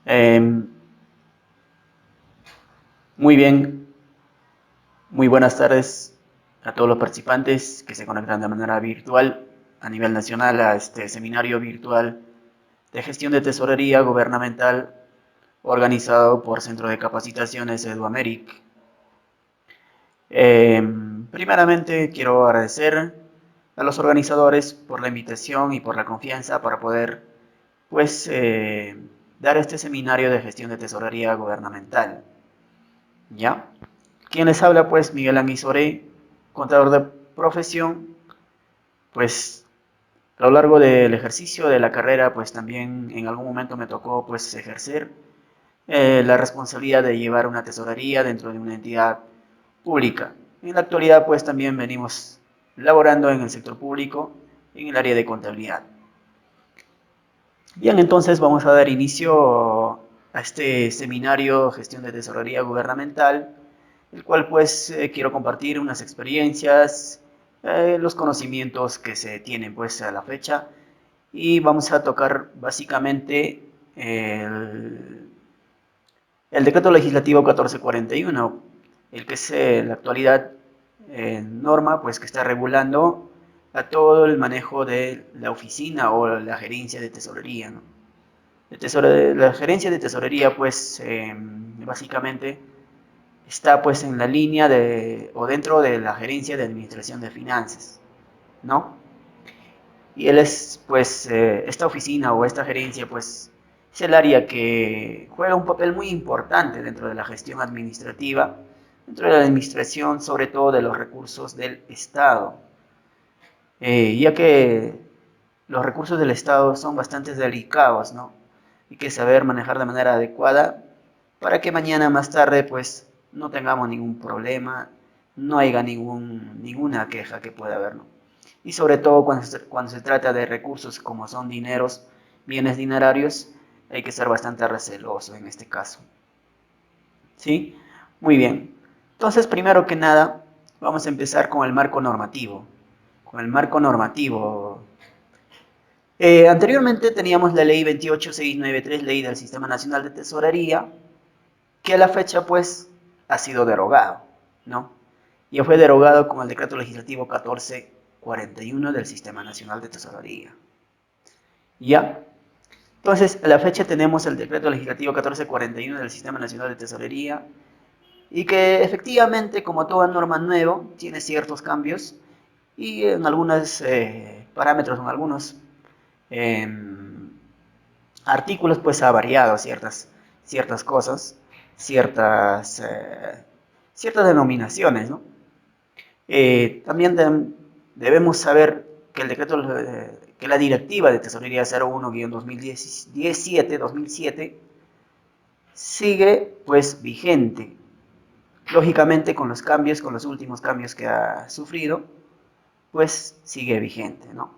Eh, Muy bien, muy buenas tardes a todos los participantes que se conectan de manera virtual a nivel nacional a este seminario virtual de gestión de tesorería gubernamental organizado por Centro de Capacitaciones EduAmeric. Eh, Primeramente quiero agradecer a los organizadores por la invitación y por la confianza para poder pues dar este seminario de gestión de tesorería gubernamental. ¿Ya? Quien les habla, pues, Miguel Anguizoré, contador de profesión, pues, a lo largo del ejercicio de la carrera, pues, también en algún momento me tocó, pues, ejercer la responsabilidad de llevar una tesorería dentro de una entidad pública. En la actualidad, pues, también venimos laborando en el sector público, en el área de contabilidad. Bien, entonces vamos a dar inicio a este seminario Gestión de Tesorería Gubernamental, el cual pues quiero compartir unas experiencias, los conocimientos que se tienen pues a la fecha y vamos a tocar básicamente el decreto legislativo 1441, el que es en la actualidad norma pues que está regulando a todo el manejo de la oficina o la gerencia de tesorería, ¿no? La gerencia de tesorería pues básicamente está pues en la línea de o dentro de la gerencia de administración de finanzas, ¿no? Y él es pues esta oficina o esta gerencia pues es el área que juega un papel muy importante dentro de la gestión administrativa, dentro de la administración sobre todo de los recursos del Estado, ya que los recursos del Estado son bastante delicados, ¿no? Hay que saber manejar de manera adecuada para que mañana más tarde pues no tengamos ningún problema, no haya ninguna queja que pueda haber, ¿no? Y sobre todo cuando se trata de recursos como son dineros, bienes dinerarios, hay que ser bastante receloso en este caso. ¿Sí? Muy bien. Entonces, primero que nada, vamos a empezar con el marco normativo. Con el marco normativo. Anteriormente teníamos la ley 28693, ley del Sistema Nacional de Tesorería, que a la fecha pues ha sido derogado, ¿no? Ya fue derogado con el decreto legislativo 1441 del Sistema Nacional de Tesorería. ¿Ya? Entonces, a la fecha tenemos el decreto legislativo 1441 del Sistema Nacional de Tesorería y que efectivamente, como toda norma nueva, tiene ciertos cambios y en algunos parámetros, en algunos eh, artículos, pues ha variado ciertas cosas, ciertas, ciertas denominaciones, ¿no? También debemos saber que el decreto, que la directiva de tesorería 01-2017 sigue pues vigente, lógicamente con los cambios, con los últimos cambios que ha sufrido, pues sigue vigente, ¿no?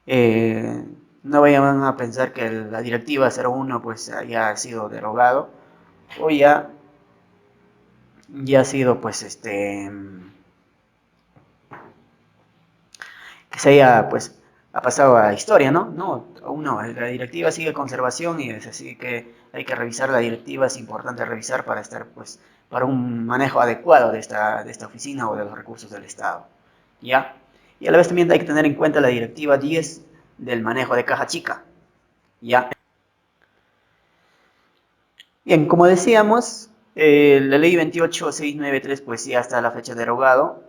Eh, no vayan a pensar que la directiva 01 pues haya sido derogado o ya ha sido pues que se haya pues ha pasado a historia, ¿no? No, aún no, la directiva sigue en conservación y es así que hay que revisar la directiva, es importante revisar para estar pues para un manejo adecuado de esta oficina o de los recursos del Estado, ¿ya? Y a la vez también hay que tener en cuenta la directiva 10 del manejo de caja chica, ¿ya? Bien, como decíamos, la ley 28693 pues ya está a la fecha derogado.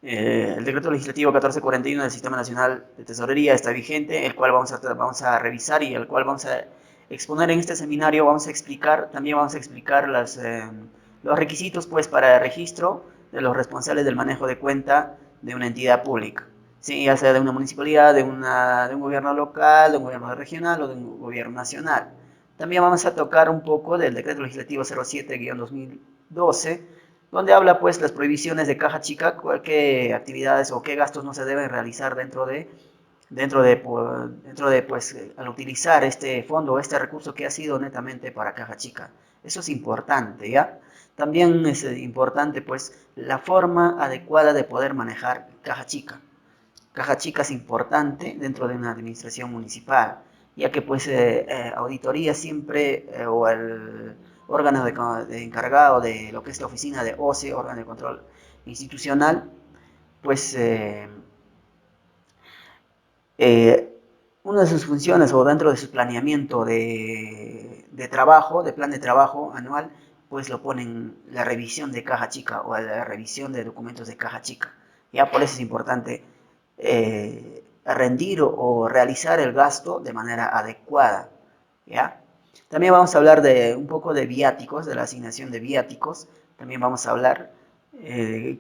El decreto legislativo 1441 del Sistema Nacional de Tesorería está vigente, el cual vamos a revisar y el cual vamos a exponer en este seminario. Vamos a explicar, también vamos a explicar los requisitos pues para el registro de los responsables del manejo de cuenta de una entidad pública, ¿sí? Ya sea de una municipalidad, de un gobierno local, de un gobierno regional o de un gobierno nacional. También vamos a tocar un poco del decreto legislativo 07-2012, donde habla pues las prohibiciones de caja chica, qué actividades o qué gastos no se deben realizar dentro de pues al utilizar este fondo, este recurso que ha sido netamente para caja chica. Eso es importante, ¿ya? También es importante pues la forma adecuada de poder manejar caja chica. Caja chica es importante dentro de una administración municipal, ya que pues auditoría siempre o el órgano de encargado de lo que es la oficina de OCE, órgano de control institucional, pues eh, una de sus funciones o dentro de su planeamiento de trabajo, de plan de trabajo anual, pues lo ponen la revisión de caja chica o la revisión de documentos de caja chica. Ya por eso es importante rendir o realizar el gasto de manera adecuada. ¿Ya? También vamos a hablar de un poco de viáticos, de la asignación de viáticos. También vamos a hablar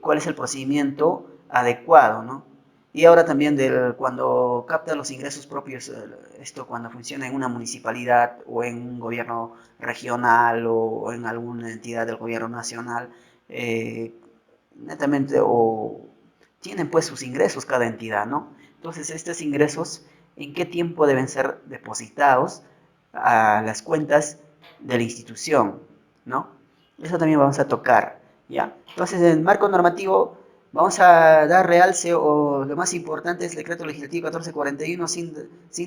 cuál es el procedimiento adecuado, ¿no? Y ahora también cuando capta los ingresos propios, esto cuando funciona en una municipalidad o en un gobierno regional o en alguna entidad del gobierno nacional, eh, netamente o tienen pues sus ingresos cada entidad, ¿no? Entonces estos ingresos, ¿en qué tiempo deben ser depositados a las cuentas de la institución, ¿no? Eso también vamos a tocar, ¿ya? Entonces en el marco normativo vamos a dar realce o lo más importante es el decreto legislativo 1441 sin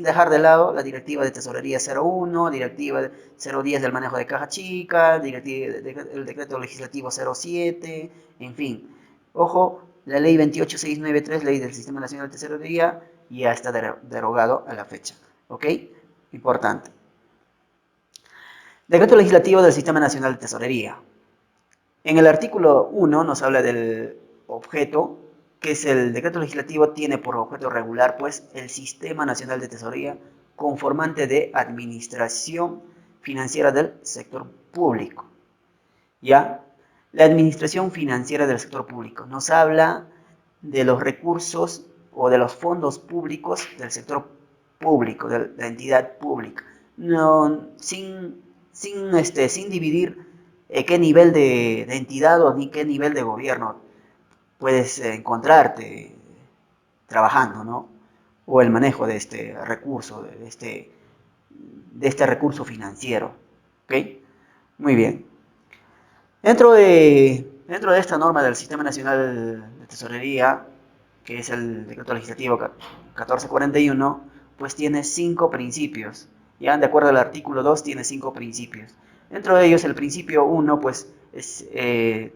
dejar de lado la directiva de tesorería 01, directiva 010 del manejo de caja chica, el decreto legislativo 07, en fin. Ojo, la ley 28693, ley del Sistema Nacional de Tesorería, ya está derogado a la fecha. ¿Ok? Importante. Decreto legislativo del Sistema Nacional de Tesorería. En el artículo 1 nos habla del objeto, que es el decreto legislativo tiene por objeto regular, pues, el Sistema Nacional de Tesorería conformante de administración financiera del sector público. ¿Ya? La administración financiera del sector público nos habla de los recursos o de los fondos públicos del sector público, de la entidad pública, no, sin dividir qué nivel de entidad o ni qué nivel de gobierno puedes encontrarte trabajando, ¿no? O el manejo de este recurso, de este recurso financiero. ¿Ok? Muy bien. Dentro de esta norma del Sistema Nacional de Tesorería, que es el decreto legislativo 1441, pues tiene 5 principios. Ya de acuerdo al artículo 2 tiene 5 principios. Dentro de ellos el principio 1 pues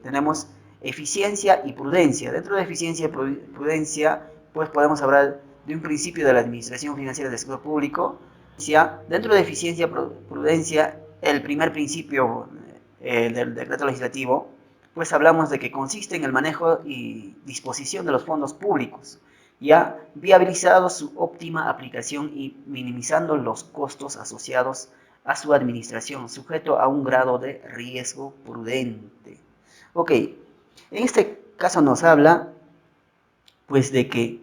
tenemos eficiencia y prudencia. Dentro de eficiencia y prudencia pues podemos hablar de un principio de la administración financiera del sector público. Dentro de eficiencia y prudencia el primer principio del decreto legislativo, pues hablamos de que consiste en el manejo y disposición de los fondos públicos, ya viabilizado su óptima aplicación y minimizando los costos asociados a su administración, sujeto a un grado de riesgo prudente. Ok, en este caso nos habla pues de que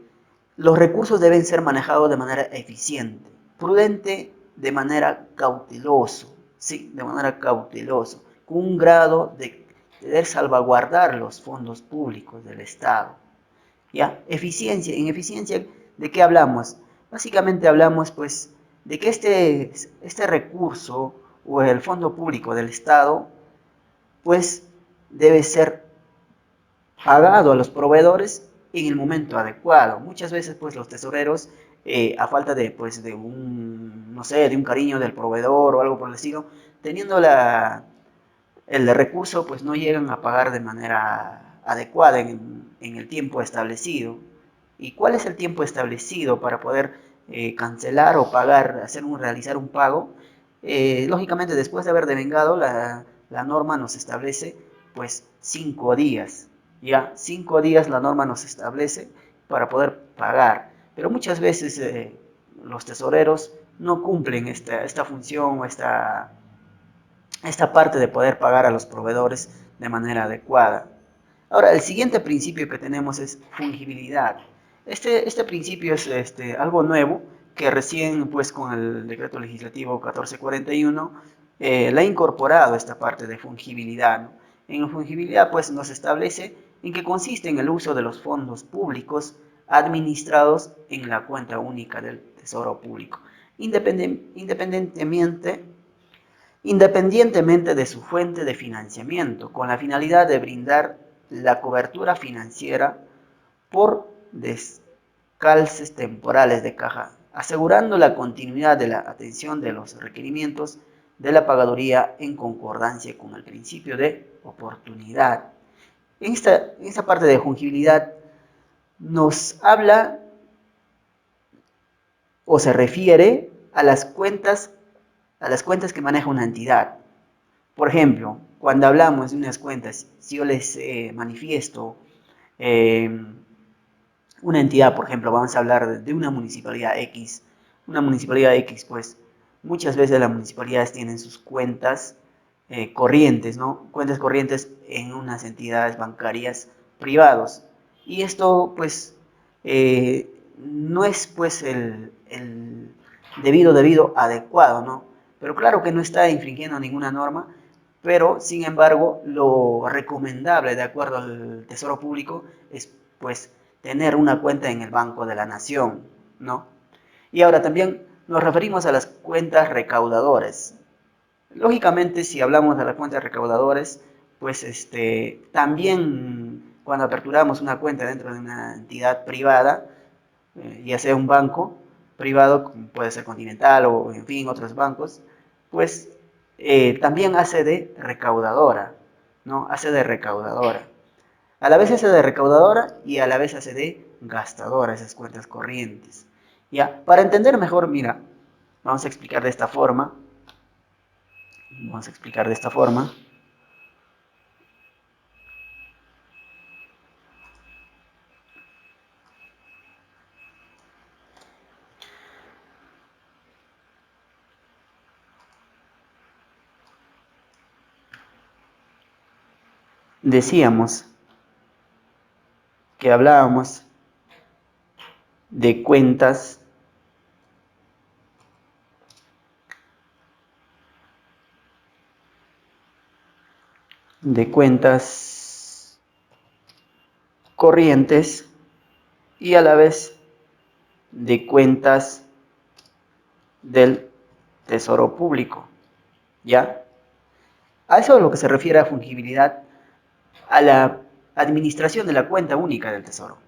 los recursos deben ser manejados de manera eficiente, prudente, de manera cauteloso, sí, de manera cauteloso, con un grado de querer salvaguardar los fondos públicos del Estado. ¿Ya? Eficiencia, en eficiencia, ¿de qué hablamos? Básicamente hablamos pues de que este recurso o el fondo público del Estado pues debe ser pagado a los proveedores en el momento adecuado. Muchas veces pues los tesoreros a falta de pues de un no sé, de un cariño del proveedor o algo por el estilo, teniendo el recurso pues no llegan a pagar de manera adecuada en el tiempo establecido. ¿Y cuál es el tiempo establecido para poder cancelar o pagar, realizar un pago? Lógicamente después de haber devengado la norma nos establece pues 5 días. Ya, 5 días la norma nos establece para poder pagar. Pero muchas veces los tesoreros no cumplen esta función o esta parte de poder pagar a los proveedores de manera adecuada. Ahora, el siguiente principio que tenemos es fungibilidad. Este principio es algo nuevo que recién, pues, con el decreto legislativo 1441, le ha incorporado esta parte de fungibilidad, ¿no? En fungibilidad, pues, nos establece en qué consiste en el uso de los fondos públicos administrados en la cuenta única del Tesoro Público, independientemente de su fuente de financiamiento, con la finalidad de brindar la cobertura financiera por descalces temporales de caja asegurando la continuidad de la atención de los requerimientos de la pagaduría en concordancia con el principio de oportunidad. En esta parte de fungibilidad nos habla o se refiere a las cuentas que maneja una entidad. Por ejemplo, cuando hablamos de unas cuentas, si yo les manifiesto una entidad, por ejemplo, vamos a hablar de una municipalidad X. Una municipalidad X, pues muchas veces las municipalidades tienen sus cuentas corrientes, ¿no? Cuentas corrientes en unas entidades bancarias privados. Y esto, pues, no es, pues, el debido adecuado, ¿no? Pero claro que no está infringiendo ninguna norma, pero, sin embargo, lo recomendable, de acuerdo al Tesoro Público, es, pues, tener una cuenta en el Banco de la Nación, ¿no? Y ahora también nos referimos a las cuentas recaudadoras. Lógicamente, si hablamos de las cuentas recaudadoras, pues también cuando aperturamos una cuenta dentro de una entidad privada, ya sea un banco privado, puede ser Continental o en fin otros bancos, pues también hace de recaudadora, ¿no? Hace de recaudadora. A la vez hace de recaudadora y a la vez hace de gastadora esas cuentas corrientes. Ya, para entender mejor, mira, vamos a explicar de esta forma. Vamos a explicar de esta forma. Decíamos que hablábamos de cuentas corrientes y a la vez de cuentas del Tesoro Público, ¿ya? A eso es a lo que se refiere a fungibilidad, a la administración de la cuenta única del Tesoro.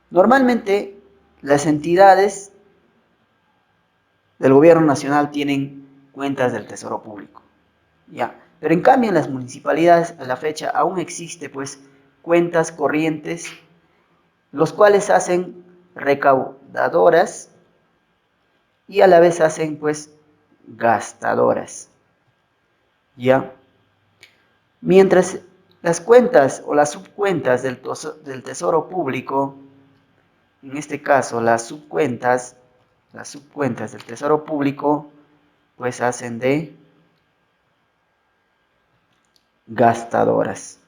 Normalmente, las entidades del gobierno nacional tienen cuentas del Tesoro Público, ¿ya? Pero en cambio en las municipalidades a la fecha aún existe pues cuentas corrientes, los cuales hacen recaudadoras y a la vez hacen pues gastadoras, ¿ya? Mientras las cuentas o las subcuentas del Tesoro Público, en este caso las subcuentas del Tesoro Público, pues hacen de gastadoras.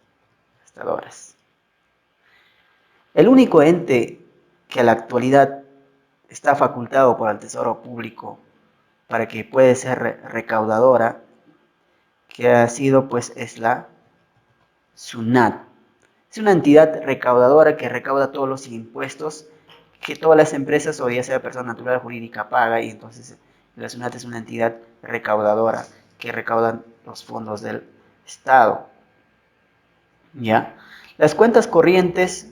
El único ente que a la actualidad está facultado por el Tesoro Público para que puede ser recaudadora, que ha sido pues es la SUNAT. Es una entidad recaudadora que recauda todos los impuestos que todas las empresas o ya sea persona natural o jurídica paga, y entonces la SUNAT es una entidad recaudadora que recauda los fondos del Estado. ¿Ya? Las cuentas corrientes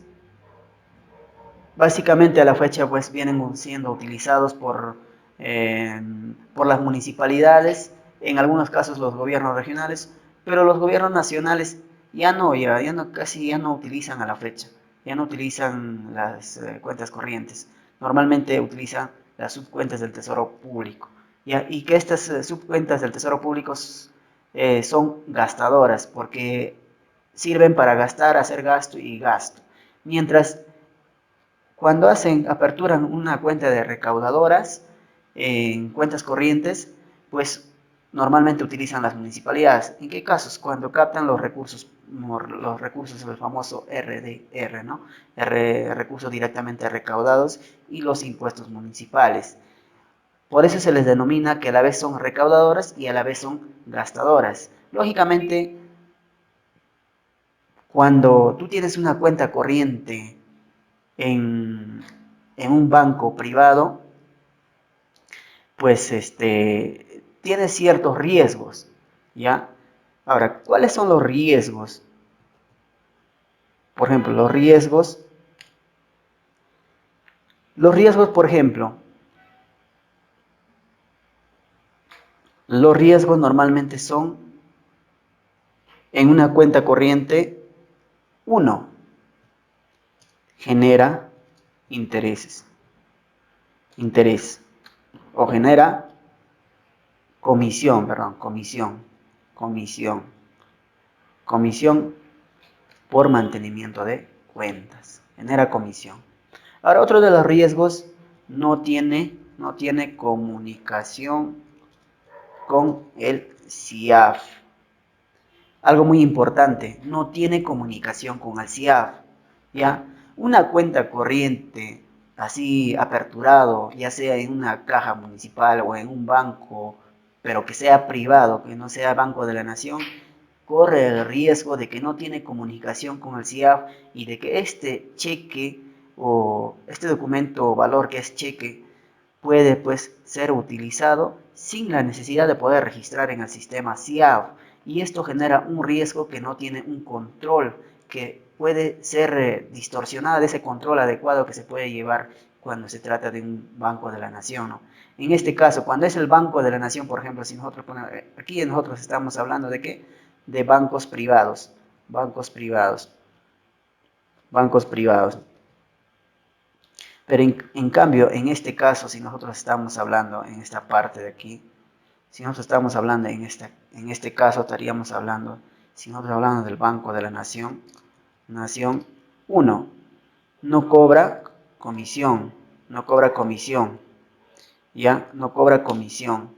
básicamente a la fecha pues vienen siendo utilizados por las municipalidades, en algunos casos los gobiernos regionales, pero los gobiernos nacionales casi ya no utilizan a la fecha, ya no utilizan las cuentas corrientes, normalmente utilizan las subcuentas del Tesoro Público, ¿ya? Y que estas subcuentas del Tesoro Público son gastadoras, porque sirven para gastar, hacer gasto y gasto, mientras cuando aperturan una cuenta de recaudadoras en cuentas corrientes, pues normalmente utilizan las municipalidades. ¿En qué casos? Cuando captan los recursos del famoso RDR, ¿no? Recursos directamente recaudados, y los impuestos municipales. Por eso se les denomina que a la vez son recaudadoras y a la vez son gastadoras. Lógicamente, cuando tú tienes una cuenta corriente en, en un banco privado, pues tiene ciertos riesgos, ¿ya? Ahora, ¿cuáles son los riesgos? Por ejemplo, por ejemplo, Los riesgos normalmente son en una cuenta corriente. Uno, genera intereses, interés, o genera comisión, comisión por mantenimiento de cuentas, genera comisión. Ahora, otro de los riesgos, no tiene comunicación con el CIAF. Algo muy importante, no tiene comunicación con el CIAF, ¿ya? Una cuenta corriente así aperturado, ya sea en una caja municipal o en un banco, pero que sea privado, que no sea Banco de la Nación, corre el riesgo de que no tiene comunicación con el CIAF y de que este cheque o este documento o valor que es cheque puede pues ser utilizado sin la necesidad de poder registrar en el sistema CIAF, y esto genera un riesgo que no tiene un control, que puede ser distorsionada de ese control adecuado que se puede llevar cuando se trata de un banco de la nación, ¿no? En este caso, cuando es el Banco de la Nación, por ejemplo, si nosotros ponemos, aquí nosotros estamos hablando de qué, de bancos privados, bancos privados, bancos privados. Pero en cambio, en este caso, si nosotros estamos hablando en esta parte de aquí, si nosotros estamos hablando en este caso, estaríamos hablando, si nosotros hablamos del Banco de la Nación, Nación 1, no cobra comisión, no cobra comisión, ¿ya? No cobra comisión.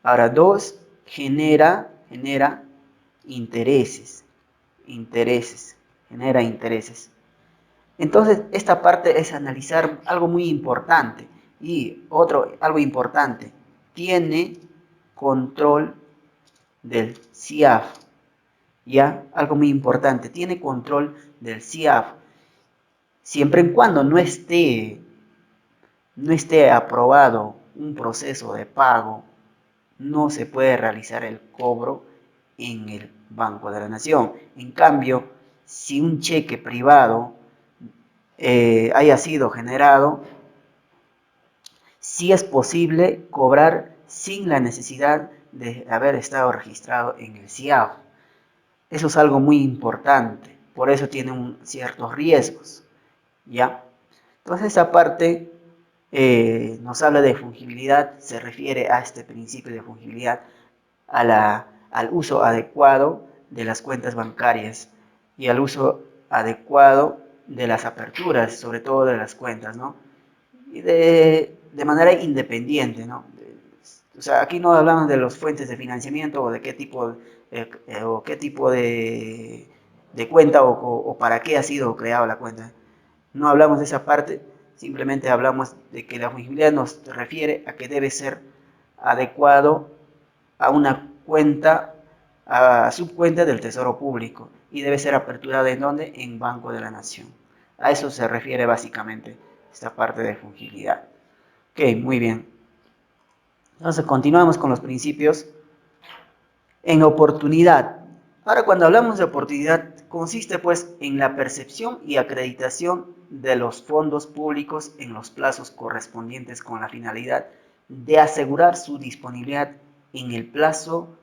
Ahora, 2, genera intereses, genera intereses. Entonces, esta parte es analizar algo muy importante. Y algo importante, tiene control del CIAF. ¿Ya? Algo muy importante, tiene control del CIAF. Siempre y cuando no esté aprobado un proceso de pago, no se puede realizar el cobro en el Banco de la Nación. En cambio, si un cheque privado haya sido generado, sí es posible cobrar sin la necesidad de haber estado registrado en el CIAF. Eso es algo muy importante, por eso tiene ciertos riesgos, ¿ya? Entonces esa parte nos habla de fungibilidad, se refiere a este principio de fungibilidad, al uso adecuado de las cuentas bancarias y al uso adecuado de las aperturas, sobre todo de las cuentas, ¿no? Y de manera independiente, ¿no? O sea, aquí no hablamos de las fuentes de financiamiento o de qué tipo de cuenta o para qué ha sido creada la cuenta. No hablamos de esa parte, simplemente hablamos de que la fungibilidad nos refiere a que debe ser adecuado a una cuenta, a subcuenta del Tesoro Público, y debe ser aperturada ¿en dónde? En Banco de la Nación. A eso se refiere básicamente esta parte de fungibilidad. Ok, muy bien. Entonces continuamos con los principios. En oportunidad. Ahora, cuando hablamos de oportunidad, consiste pues en la percepción y acreditación de los fondos públicos en los plazos correspondientes con la finalidad de asegurar su disponibilidad en el plazo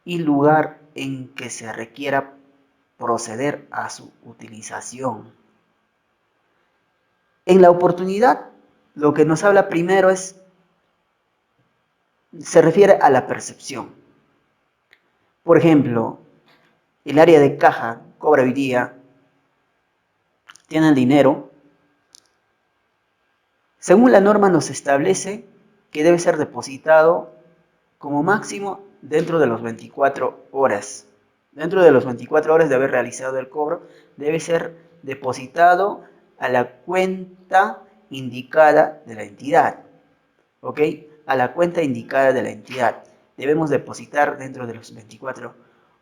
y lugar en que se requiera proceder a su utilización. En la oportunidad, lo que nos habla primero se refiere a la percepción. Por ejemplo, el área de caja cobra hoy día, tiene el dinero. Según la norma nos establece que debe ser depositado como máximo dentro de los 24 horas. Dentro de los 24 horas de haber realizado el cobro, debe ser depositado a la cuenta indicada de la entidad. ¿Ok? A la cuenta indicada de la entidad. Debemos depositar dentro de los 24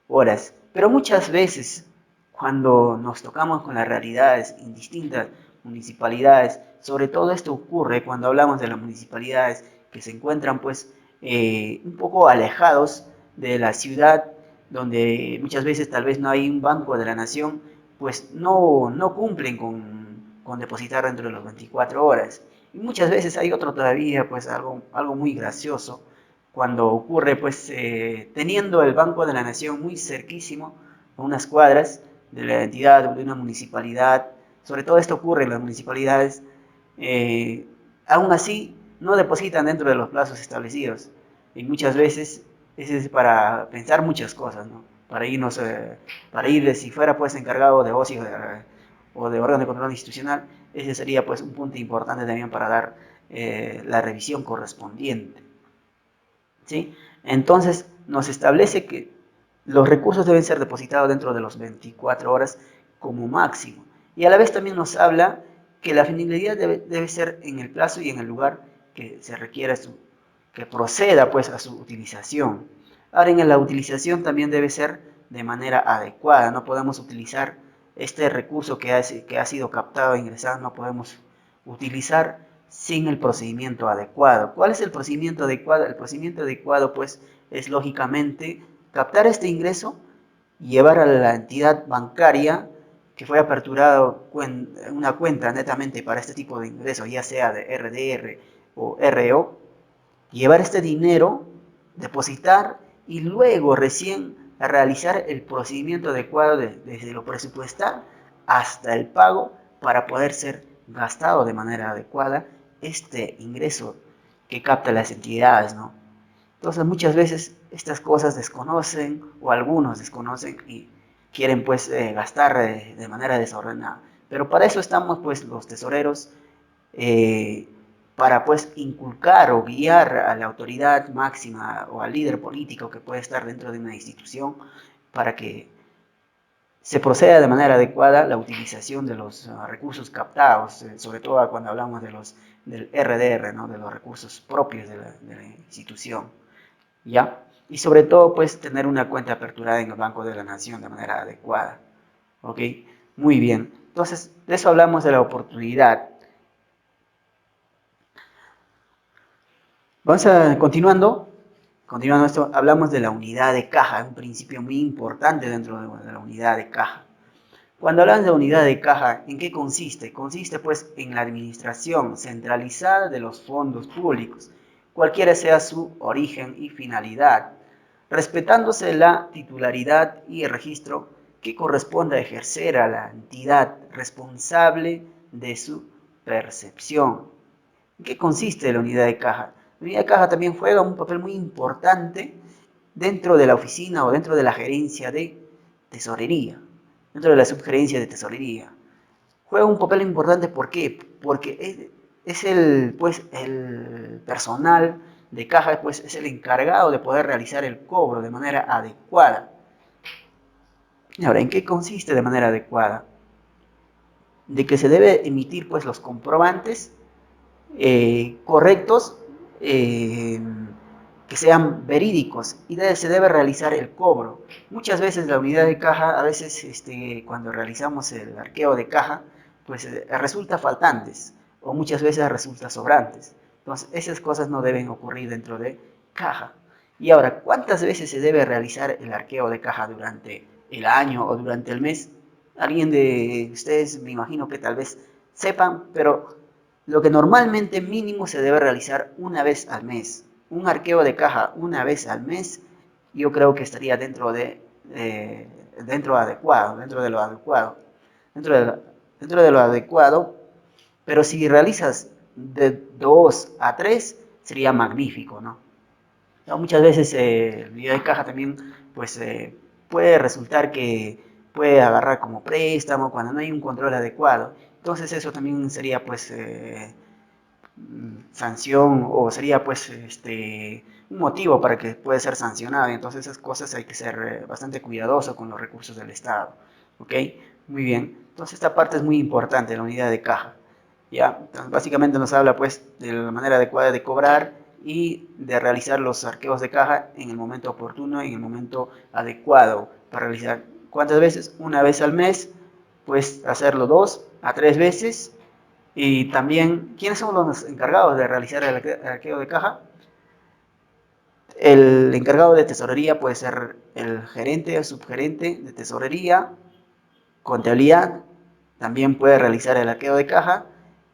horas. Pero muchas veces, cuando nos tocamos con las realidades en distintas municipalidades, sobre todo esto ocurre cuando hablamos de las municipalidades que se encuentran pues un poco alejados de la ciudad, donde muchas veces tal vez no hay un Banco de la Nación, pues no cumplen con depositar dentro de las 24 horas. Y muchas veces hay otro todavía, pues algo muy gracioso, cuando ocurre, pues, teniendo el Banco de la Nación muy cerquísimo, a unas cuadras de la entidad, de una municipalidad, sobre todo esto ocurre en las municipalidades, aún así no depositan dentro de los plazos establecidos. Y muchas veces es para pensar muchas cosas, ¿no? Para irnos, para ir, si fuera pues encargado de ocio o de órgano de control institucional, ese sería pues un punto importante también para dar la revisión correspondiente. ¿Sí? Entonces nos establece que los recursos deben ser depositados dentro de los 24 horas como máximo. Y a la vez también nos habla que la finalidad debe ser en el plazo y en el lugar que se requiera que proceda pues a su utilización. Ahora en la utilización también debe ser de manera adecuada. No podemos utilizar este recurso que ha sido captado e ingresado, no podemos utilizar sin el procedimiento adecuado. ¿Cuál es el procedimiento adecuado? El procedimiento adecuado pues es lógicamente captar este ingreso y llevar a la entidad bancaria que fue aperturado una cuenta netamente para este tipo de ingresos, ya sea de RDR o RO, llevar este dinero, depositar y luego recién realizar el procedimiento adecuado desde lo presupuestal hasta el pago para poder ser gastado de manera adecuada este ingreso que capta las entidades, ¿no? Entonces muchas veces estas cosas desconocen o algunos desconocen y quieren pues gastar de manera desordenada. Pero para eso estamos pues los tesoreros, eh, para pues inculcar o guiar a la autoridad máxima o al líder político que puede estar dentro de una institución para que se proceda de manera adecuada la utilización de los recursos captados, sobre todo cuando hablamos del RDR, ¿no? De los recursos propios de la institución. ¿Ya? Y sobre todo, pues, tener una cuenta aperturada en el Banco de la Nación de manera adecuada. ¿Ok? Muy bien. Entonces, de eso hablamos de la oportunidad. Vamos a, continuando esto, hablamos de la unidad de caja, un principio muy importante dentro de la unidad de caja. Cuando hablamos de unidad de caja, ¿en qué consiste? Consiste pues en la administración centralizada de los fondos públicos, cualquiera sea su origen y finalidad, respetándose la titularidad y el registro que corresponde a ejercer a la entidad responsable de su percepción. ¿En qué consiste la unidad de caja? La unidad de caja también juega un papel muy importante dentro de la oficina o dentro de la gerencia de tesorería, dentro de la subgerencia de tesorería. Juega un papel importante, ¿por qué? Porque es pues, el personal de caja, pues, es el encargado de poder realizar el cobro de manera adecuada. Ahora, ¿en qué consiste de manera adecuada? De que se debe emitir pues, los comprobantes correctos, eh, que sean verídicos y se debe realizar el cobro. Muchas veces la unidad de caja, a veces cuando realizamos el arqueo de caja, pues resulta faltantes o muchas veces resulta sobrantes. Entonces esas cosas no deben ocurrir dentro de caja. Y ahora, ¿cuántas veces se debe realizar el arqueo de caja durante el año o durante el mes? Alguien de ustedes me imagino que tal vez sepan, pero lo que normalmente mínimo se debe realizar una vez al mes. Un arqueo de caja una vez al mes, yo creo que estaría dentro adecuado, dentro de lo adecuado, dentro de, dentro de lo adecuado, pero si realizas de 2 a 3 sería magnífico, ¿no? Muchas veces el video de caja también pues puede resultar que puede agarrar como préstamo cuando no hay un control adecuado. Entonces eso también sería pues sanción o sería pues un motivo para que pueda ser sancionado. Entonces esas cosas hay que ser bastante cuidadoso con los recursos del Estado. ¿Ok? Muy bien. Entonces esta parte es muy importante, la unidad de caja. ¿Ya? Entonces, básicamente nos habla pues de la manera adecuada de cobrar y de realizar los arqueos de caja en el momento oportuno, en el momento adecuado para realizar. ¿Cuántas veces? Una vez al mes, pues hacerlo 2 a 3 veces. Y también, ¿quiénes son los encargados de realizar el arqueo de caja? El encargado de tesorería puede ser el gerente o subgerente de tesorería, contabilidad, también puede realizar el arqueo de caja,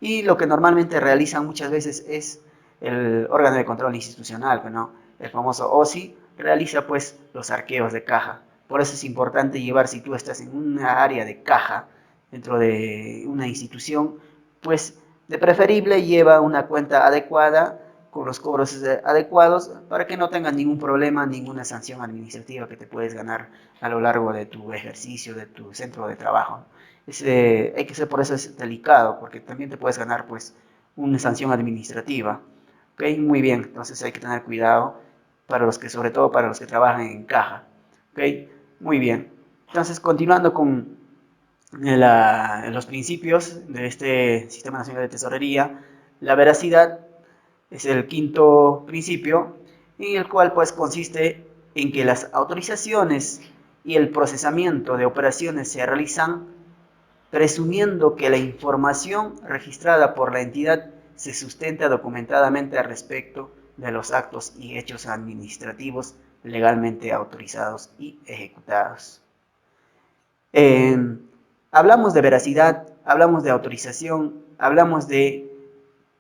y lo que normalmente realizan muchas veces es el órgano de control institucional, ¿no? el famoso OSI, realiza pues los arqueos de caja. Por eso es importante llevar, si tú estás en una área de caja dentro de una institución, pues de preferible lleva una cuenta adecuada con los cobros adecuados para que no tengas ningún problema, ninguna sanción administrativa que te puedes ganar a lo largo de tu ejercicio, de tu centro de trabajo. Hay que ser, por eso es delicado, porque también te puedes ganar pues una sanción administrativa. ¿Okay? Muy bien, entonces hay que tener cuidado para los que, sobre todo para los que trabajan en caja. ¿Okay? Muy bien. Entonces, continuando con los principios de este Sistema Nacional de Tesorería, la veracidad es el quinto principio, en el cual pues consiste en que las autorizaciones y el procesamiento de operaciones se realizan presumiendo que la información registrada por la entidad se sustenta documentadamente al respecto de los actos y hechos administrativos legalmente autorizados y ejecutados. Hablamos de veracidad, hablamos de autorización, hablamos de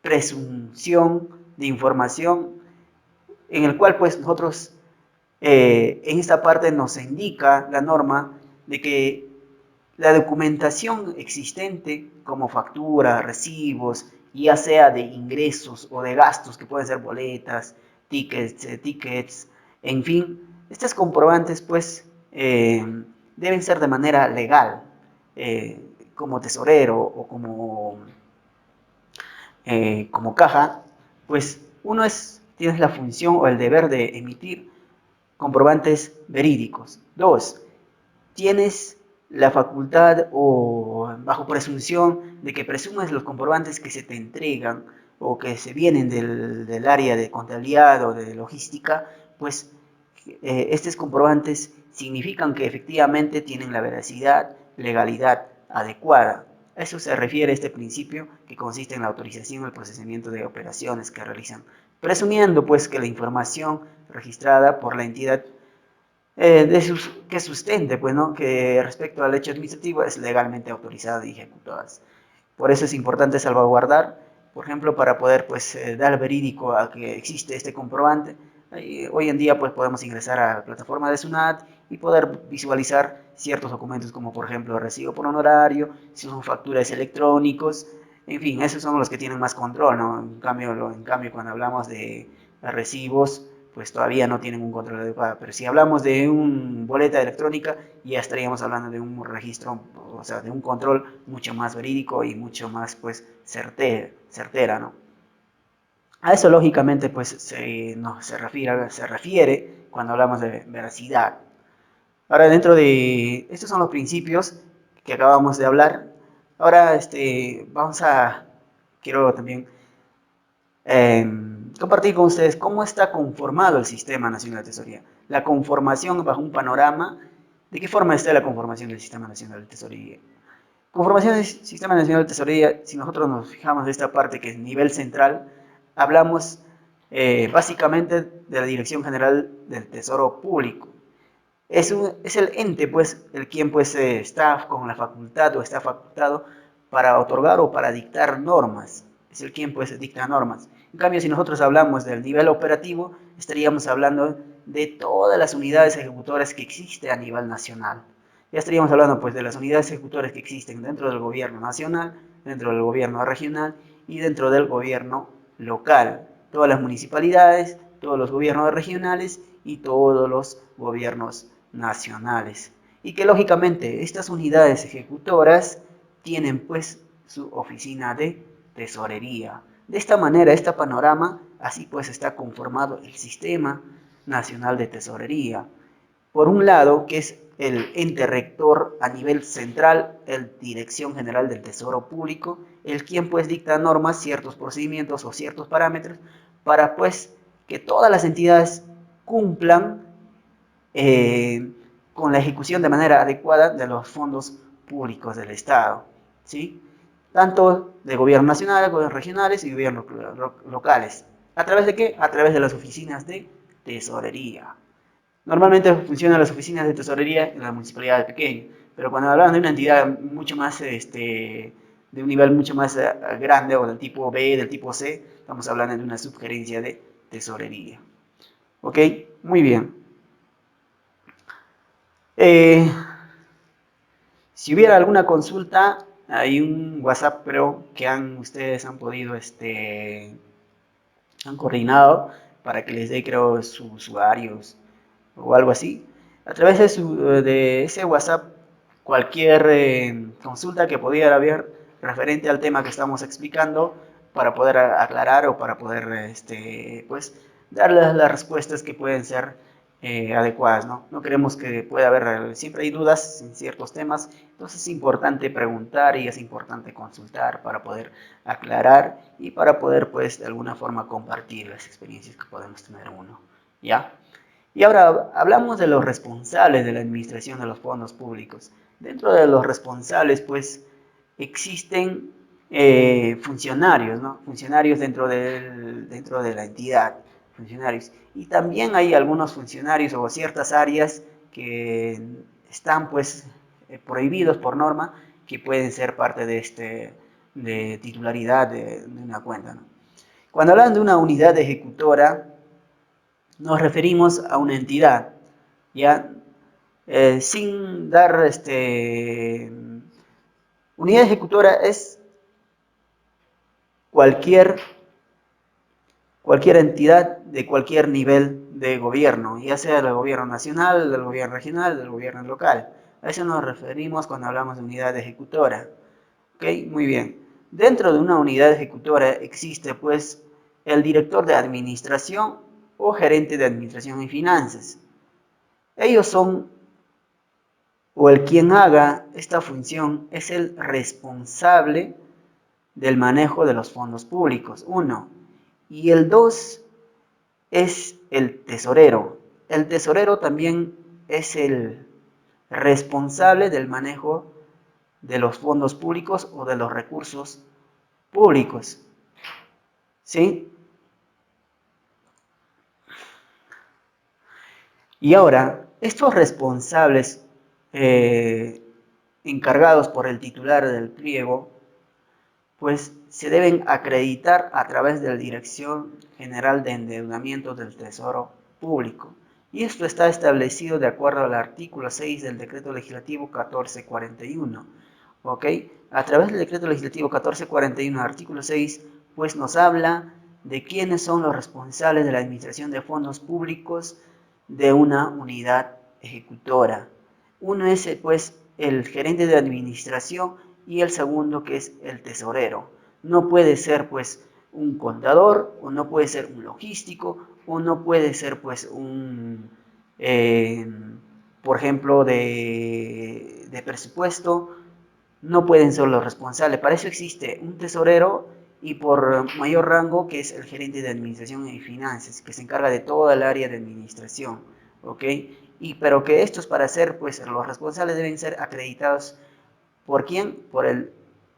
presunción de información, en el cual pues nosotros en esta parte nos indica la norma de que la documentación existente como factura, recibos, ya sea de ingresos o de gastos, que pueden ser boletas, tickets, en fin, estos comprobantes pues deben ser de manera legal, como tesorero o como caja, pues tienes la función o el deber de emitir comprobantes verídicos. Dos, tienes la facultad o bajo presunción de que presumes los comprobantes que se te entregan o que se vienen del área de contabilidad o de logística, pues estos comprobantes significan que efectivamente tienen la veracidad, legalidad adecuada. A eso se refiere este principio que consiste en la autorización y el procesamiento de operaciones que realizan, presumiendo pues que la información registrada por la entidad que sustente, pues, ¿no? Que respecto al hecho administrativo es legalmente autorizada y ejecutada. Por eso es importante salvaguardar, por ejemplo, para poder pues, dar verídico a que existe este comprobante. Hoy en día pues, podemos ingresar a la plataforma de SUNAT y poder visualizar ciertos documentos como por ejemplo recibo por honorario, si son facturas electrónicos, en fin, esos son los que tienen más control, ¿no? En cambio cuando hablamos de recibos, pues todavía no tienen un control adecuado. Pero si hablamos de una boleta electrónica, ya estaríamos hablando de un registro, o sea, de un control mucho más verídico y mucho más, pues, certera, ¿no? A eso, lógicamente, pues, se refiere cuando hablamos de veracidad. Ahora, dentro de estos son los principios que acabamos de hablar. Ahora, quiero también compartir con ustedes cómo está conformado el Sistema Nacional de Tesorería. La conformación bajo un panorama, ¿de qué forma está la conformación del Sistema Nacional de Tesorería? Conformación del Sistema Nacional de Tesorería, si nosotros nos fijamos de esta parte que es nivel central, hablamos básicamente de la Dirección General del Tesoro Público. Es el ente, pues, el quien pues está con la facultad o está facultado para otorgar o para dictar normas. Es el quien pues dicta normas. En cambio, si nosotros hablamos del nivel operativo, estaríamos hablando de todas las unidades ejecutoras que existen a nivel nacional. Ya estaríamos hablando pues de las unidades ejecutoras que existen dentro del gobierno nacional, dentro del gobierno regional y dentro del gobierno local. Todas las municipalidades, todos los gobiernos regionales y todos los gobiernos nacionales. Y que lógicamente estas unidades ejecutoras tienen pues su oficina de tesorería. De esta manera, este panorama, así pues está conformado el Sistema Nacional de Tesorería. Por un lado, que es el ente rector a nivel central, el Dirección General del Tesoro Público, el quien pues dicta normas, ciertos procedimientos o ciertos parámetros para pues que todas las entidades cumplan con la ejecución de manera adecuada de los fondos públicos del Estado, ¿sí? Tanto de gobierno nacional, gobiernos regionales y gobiernos locales. ¿A través de qué? A través de las oficinas de tesorería. Normalmente funcionan las oficinas de tesorería en las municipalidades pequeñas, pero cuando hablamos de una entidad mucho más, de un nivel mucho más grande o del tipo B, del tipo C, estamos hablando de una subgerencia de tesorería. Ok, muy bien. Eh, si hubiera alguna consulta, hay un WhatsApp, creo, que ustedes han podido, han coordinado para que les dé, creo, sus usuarios o algo así. A través de ese WhatsApp, cualquier consulta que pudiera haber referente al tema que estamos explicando, para poder aclarar o para poder, pues, dar las respuestas que pueden ser adecuadas, ¿no? No queremos que pueda haber, siempre hay dudas en ciertos temas, entonces es importante preguntar y es importante consultar para poder aclarar y para poder, pues, de alguna forma compartir las experiencias que podemos tener uno, ¿ya? Y ahora hablamos de los responsables de la administración de los fondos públicos. Dentro de los responsables, pues, existen funcionarios, ¿no? Funcionarios dentro de la entidad, funcionarios. Y también hay algunos funcionarios o ciertas áreas que están, pues, prohibidos por norma, que pueden ser parte de titularidad de una cuenta, ¿no? Cuando hablan de una unidad ejecutora, nos referimos a una entidad, ¿ya? Sin dar, unidad ejecutora es cualquier, cualquier entidad de cualquier nivel de gobierno, ya sea del gobierno nacional, del gobierno regional, del gobierno local. A eso nos referimos cuando hablamos de unidad ejecutora. ¿Ok? Muy bien. Dentro de una unidad ejecutora existe, pues, el director de administración o gerente de administración y finanzas. Ellos son, o el quien haga esta función es el responsable del manejo de los fondos públicos, uno. Y el dos es el tesorero. El tesorero también es el responsable del manejo de los fondos públicos o de los recursos públicos. ¿Sí? Y ahora, estos responsables encargados por el titular del pliego, pues se deben acreditar a través de la Dirección General de Endeudamiento del Tesoro Público. Y esto está establecido de acuerdo al artículo 6 del Decreto Legislativo 1441. ¿Ok? A través del Decreto Legislativo 1441, artículo 6, pues nos habla de quiénes son los responsables de la administración de fondos públicos de una unidad ejecutora. Uno es, pues, el gerente de administración y el segundo que es el tesorero. No puede ser, pues, un contador, o no puede ser un logístico, o no puede ser, pues, por ejemplo, de presupuesto. No pueden ser los responsables. Para eso existe un tesorero y por mayor rango que es el gerente de administración y finanzas, que se encarga de toda el área de administración, ¿ok? Pero que estos para ser, pues, los responsables deben ser acreditados. ¿Por quién? Por el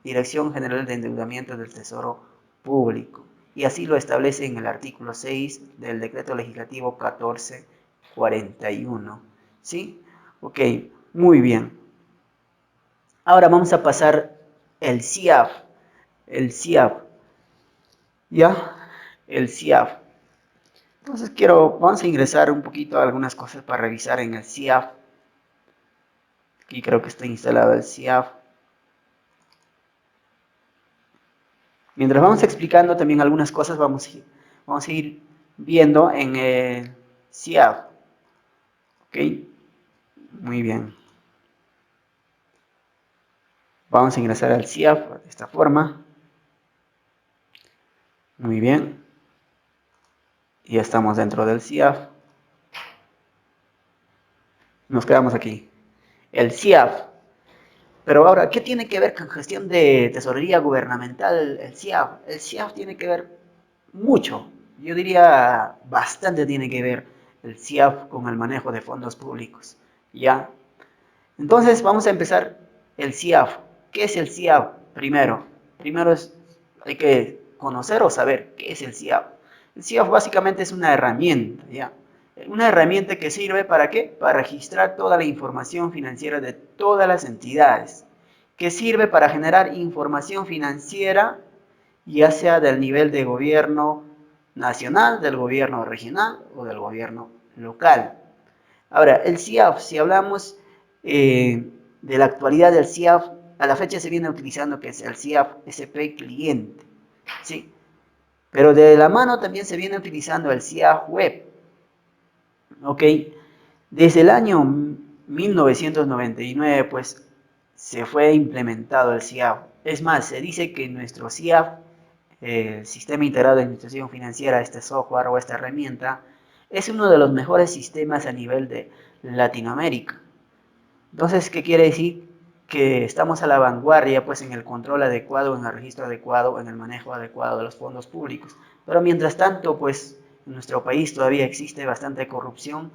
Dirección General de Endeudamiento del Tesoro Público. Y así lo establece en el artículo 6 del Decreto Legislativo 1441. ¿Sí? Ok, muy bien. Ahora vamos a pasar el CIAF. El CIAF. ¿Ya? El CIAF. Entonces vamos a ingresar un poquito a algunas cosas para revisar en el CIAF. Aquí creo que está instalado el CIAF. Mientras vamos explicando también algunas cosas, vamos a ir viendo en el CIAF. ¿Ok? Muy bien. Vamos a ingresar al CIAF de esta forma. Muy bien. Y ya estamos dentro del CIAF. Nos quedamos aquí. El CIAF. Pero ahora, ¿qué tiene que ver con gestión de tesorería gubernamental el CIAF? El CIAF tiene que ver mucho, yo diría bastante tiene que ver el CIAF con el manejo de fondos públicos, ¿ya? Entonces vamos a empezar el CIAF. ¿Qué es el CIAF? Primero hay que conocer o saber qué es el CIAF. El CIAF básicamente es una herramienta, ¿ya? Una herramienta que sirve ¿para qué? Para registrar toda la información financiera de todas las entidades. Que sirve para generar información financiera, ya sea del nivel de gobierno, nacional, del gobierno regional o del gobierno local. Ahora, el CIAF, si hablamos de la actualidad del CIAF, a la fecha se viene utilizando que es el CIAF SP cliente, ¿sí? Pero de la mano también se viene utilizando el CIAF web, ¿ok? Desde el año 1999, pues, se fue implementado el CIAF. Es más, se dice que nuestro CIAF, el Sistema Integrado de Administración Financiera, este software o esta herramienta, es uno de los mejores sistemas a nivel de Latinoamérica. Entonces, ¿qué quiere decir? Que estamos a la vanguardia, pues, en el control adecuado, en el registro adecuado, en el manejo adecuado de los fondos públicos. Pero mientras tanto, pues, en nuestro país todavía existe bastante corrupción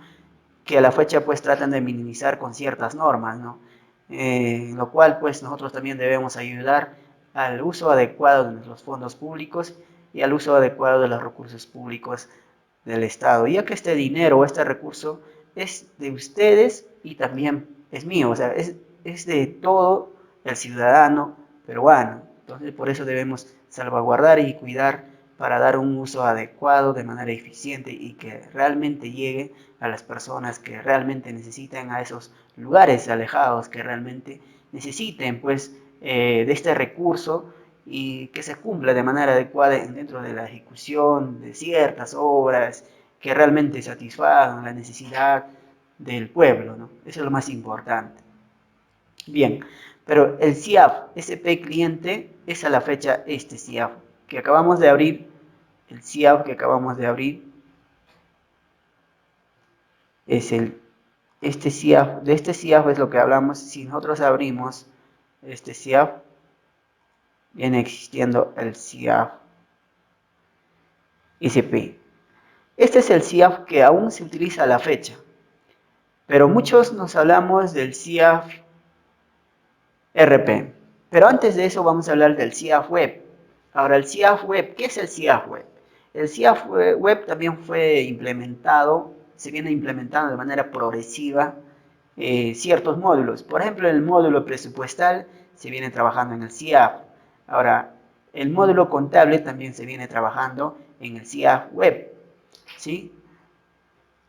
que a la fecha pues tratan de minimizar con ciertas normas, ¿no? En lo cual pues nosotros también debemos ayudar al uso adecuado de los fondos públicos y al uso adecuado de los recursos públicos del Estado, ya que este dinero o este recurso es de ustedes y también es mío, o sea, es de todo el ciudadano peruano. Entonces por eso debemos salvaguardar y cuidar para dar un uso adecuado de manera eficiente y que realmente llegue a las personas que realmente necesitan, a esos lugares alejados que realmente necesiten pues de este recurso y que se cumpla de manera adecuada dentro de la ejecución de ciertas obras que realmente satisfagan la necesidad del pueblo, ¿no? Eso es lo más importante. Bien, pero el CIAF SP cliente es a la fecha este CIAF que acabamos de abrir, el CIAF que acabamos de abrir es este CIAF, de este CIAF es lo que hablamos. Si nosotros abrimos este CIAF, viene existiendo el CIAF SP. Este es el CIAF que aún se utiliza a la fecha, pero muchos nos hablamos del CIAF RP. Pero antes de eso vamos a hablar del CIAF Web. Ahora, el CIAF Web, ¿qué es el CIAF Web? El CIAF Web también fue implementado, se viene implementando de manera progresiva ciertos módulos. Por ejemplo, el módulo presupuestal se viene trabajando en el CIAF. Ahora, el módulo contable también se viene trabajando en el CIAF Web, ¿sí?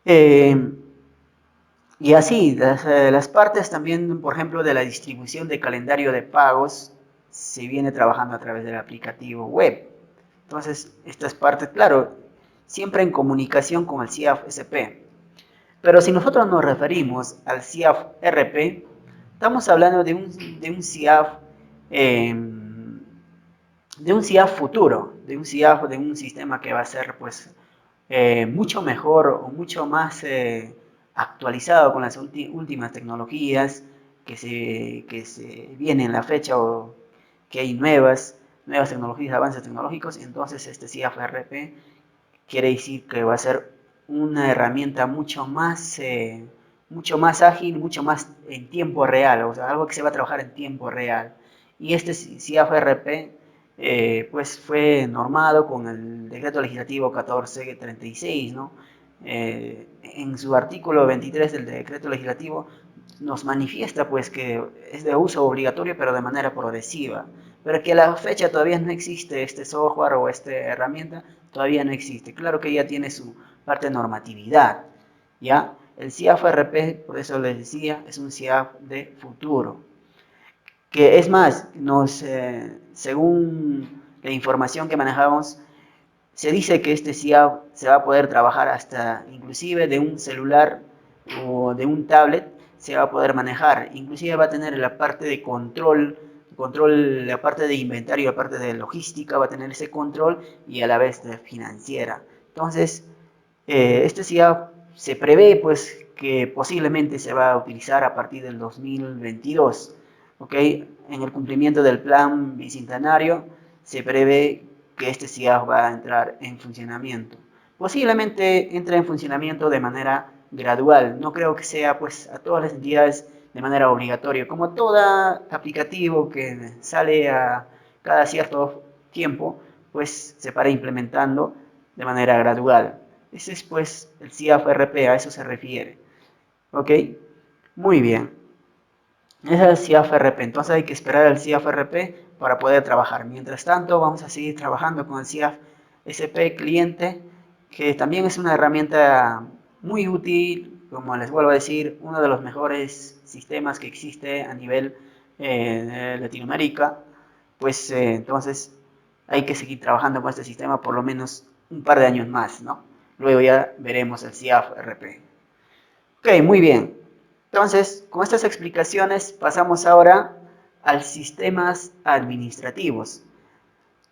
Y así, las partes también, por ejemplo, de la distribución de calendario de pagos, se viene trabajando a través del aplicativo web. Entonces, estas partes, claro, siempre en comunicación con el CIAF SP. Pero si nosotros nos referimos al CIAF RP, estamos hablando de un CIAF eh, de un CIAF futuro, de un CIAF, de un sistema que va a ser pues mucho mejor o mucho más actualizado con las últimas tecnologías que se vienen en la fecha o que hay nuevas tecnologías, avances tecnológicos. Entonces este CIAF RP quiere decir que va a ser una herramienta mucho más ágil, mucho más en tiempo real, o sea, algo que se va a trabajar en tiempo real. Y este CIAF-RP pues fue normado con el decreto legislativo 1436, ¿no? En su artículo 23 del decreto legislativo nos manifiesta pues que es de uso obligatorio pero de manera progresiva, pero que a la fecha todavía no existe este software o esta herramienta, todavía no existe. Claro que ya tiene su parte de normatividad, ¿ya? El CIAF-RP, por eso les decía, es un CIAF de futuro. Que es más, según la información que manejamos, se dice que este CIAF se va a poder trabajar hasta inclusive de un celular o de un tablet, se va a poder manejar. Inclusive va a tener la parte de control, la parte de inventario, la parte de logística, va a tener ese control y a la vez de financiera. Entonces, este CIAF se prevé pues que posiblemente se va a utilizar a partir del 2022. ¿Ok? En el cumplimiento del plan bicentenario se prevé que este CIAF va a entrar en funcionamiento. Posiblemente entre en funcionamiento de manera gradual. No creo que sea pues a todas las entidades de manera obligatoria. Como todo aplicativo que sale a cada cierto tiempo, pues se para implementando de manera gradual. Ese es pues el CIAF RP, a eso se refiere. ¿Ok? Muy bien. Ese es el CIAF RP, entonces hay que esperar al CIAF RP para poder trabajar. Mientras tanto, vamos a seguir trabajando con el CIAF SP Cliente, que también es una herramienta muy útil, como les vuelvo a decir, uno de los mejores sistemas que existe a nivel de Latinoamérica. Pues entonces hay que seguir trabajando con este sistema por lo menos un par de años más, ¿no? Luego ya veremos el CIAF RP. Ok, muy bien. Entonces, con estas explicaciones pasamos ahora a sistemas administrativos.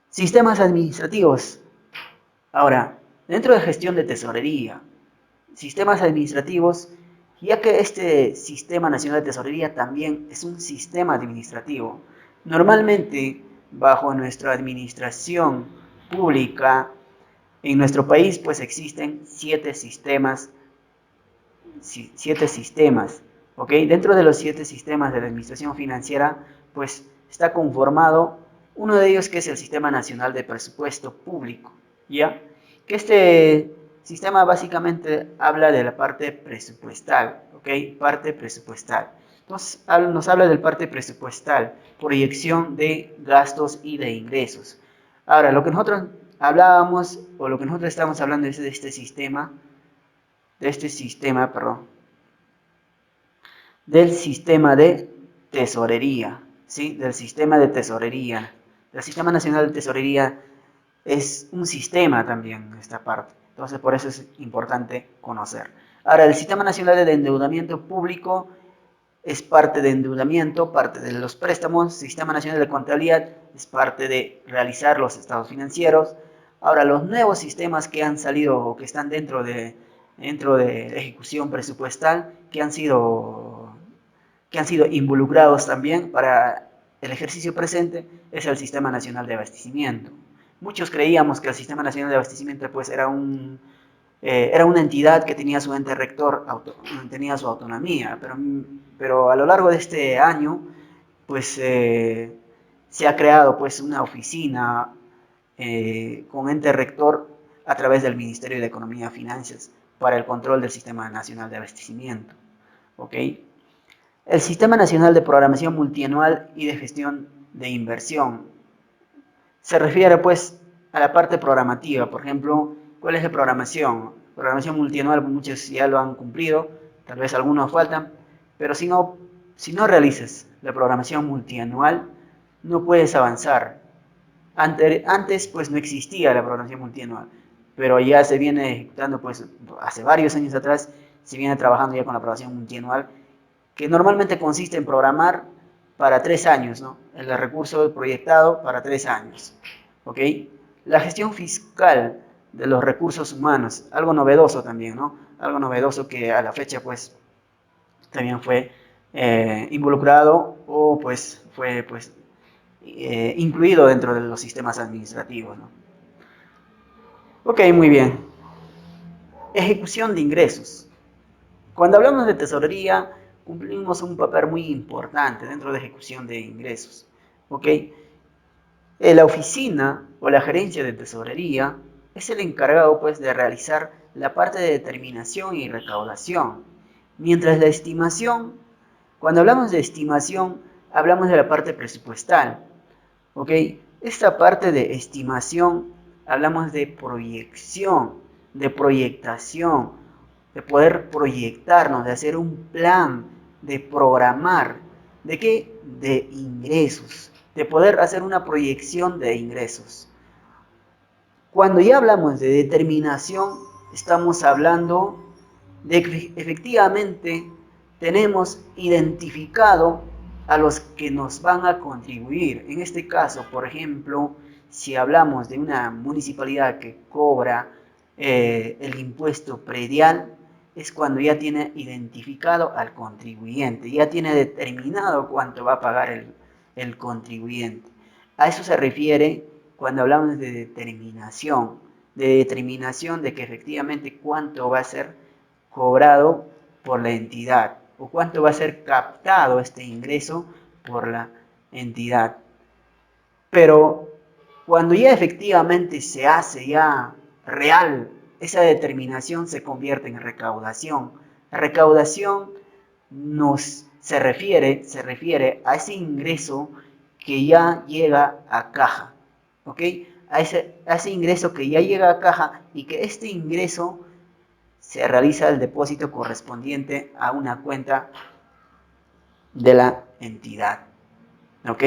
Sistemas administrativos. Ahora, dentro de gestión de tesorería, sistemas administrativos, ya que este Sistema Nacional de Tesorería también es un sistema administrativo. Normalmente, bajo nuestra administración pública, en nuestro país pues existen 7 sistemas, ¿ok? Dentro de los 7 sistemas de la administración financiera, pues está conformado uno de ellos que es el Sistema Nacional de Presupuesto Público, ¿ya? Que este sistema básicamente habla de la parte presupuestal, ¿ok? Parte presupuestal. Entonces, nos habla del parte presupuestal, proyección de gastos y de ingresos. Ahora, lo que nosotros hablábamos, o lo que nosotros estamos hablando es de este sistema, perdón, del sistema de tesorería, ¿sí? Del sistema de tesorería. El Sistema Nacional de Tesorería es un sistema también, esta parte. Entonces, por eso es importante conocer. Ahora, el Sistema Nacional de Endeudamiento Público es parte de endeudamiento, parte de los préstamos. Sistema Nacional de Contabilidad es parte de realizar los estados financieros. Ahora, los nuevos sistemas que han salido o que están dentro de ejecución presupuestal, que han sido involucrados también para el ejercicio presente, es el Sistema Nacional de Abastecimiento. Muchos creíamos que el Sistema Nacional de Abastecimiento pues era una entidad que tenía su ente rector, tenía su autonomía, pero a lo largo de este año pues se ha creado pues una oficina con ente rector a través del Ministerio de Economía y Finanzas para el control del Sistema Nacional de Abastecimiento. ¿Ok? El Sistema Nacional de Programación Multianual y de Gestión de Inversión se refiere pues a la parte programativa. Por ejemplo, ¿cuál es la programación? Programación multianual, muchos ya lo han cumplido, tal vez algunos faltan, pero si no realizas la programación multianual, no puedes avanzar. Antes pues no existía la programación multianual, pero ya se viene ejecutando pues hace varios años atrás, se viene trabajando ya con la programación multianual, que normalmente consiste en programar para 3 años, ¿no? El recurso proyectado para 3 años, ¿ok? La gestión fiscal de los recursos humanos, algo novedoso también, ¿no? Algo novedoso que a la fecha pues también fue involucrado o pues fue pues incluido dentro de los sistemas administrativos, ¿no? Ok, muy bien. Ejecución de ingresos. Cuando hablamos de tesorería, cumplimos un papel muy importante dentro de ejecución de ingresos. ¿Ok? La oficina o la gerencia de tesorería es el encargado pues, de realizar la parte de determinación y recaudación. Mientras la estimación, cuando hablamos de estimación, hablamos de la parte presupuestal. ¿Ok? Esta parte de estimación, hablamos de proyección, de proyectación, de poder proyectarnos, de hacer un plan, de programar. ¿De qué? De ingresos, de poder hacer una proyección de ingresos. Cuando ya hablamos de determinación, estamos hablando de que efectivamente tenemos identificado a los que nos van a contribuir. En este caso, por ejemplo, si hablamos de una municipalidad que cobra el impuesto predial, es cuando ya tiene identificado al contribuyente, ya tiene determinado cuánto va a pagar el contribuyente. A eso se refiere cuando hablamos de determinación de que efectivamente cuánto va a ser cobrado por la entidad o cuánto va a ser captado este ingreso por la entidad. Pero cuando ya efectivamente se hace ya real, esa determinación se convierte en recaudación. La recaudación se refiere a ese ingreso que ya llega a caja, ¿ok? a ese ingreso que ya llega a caja y que este ingreso se realiza el depósito correspondiente a una cuenta de la entidad. ¿Ok?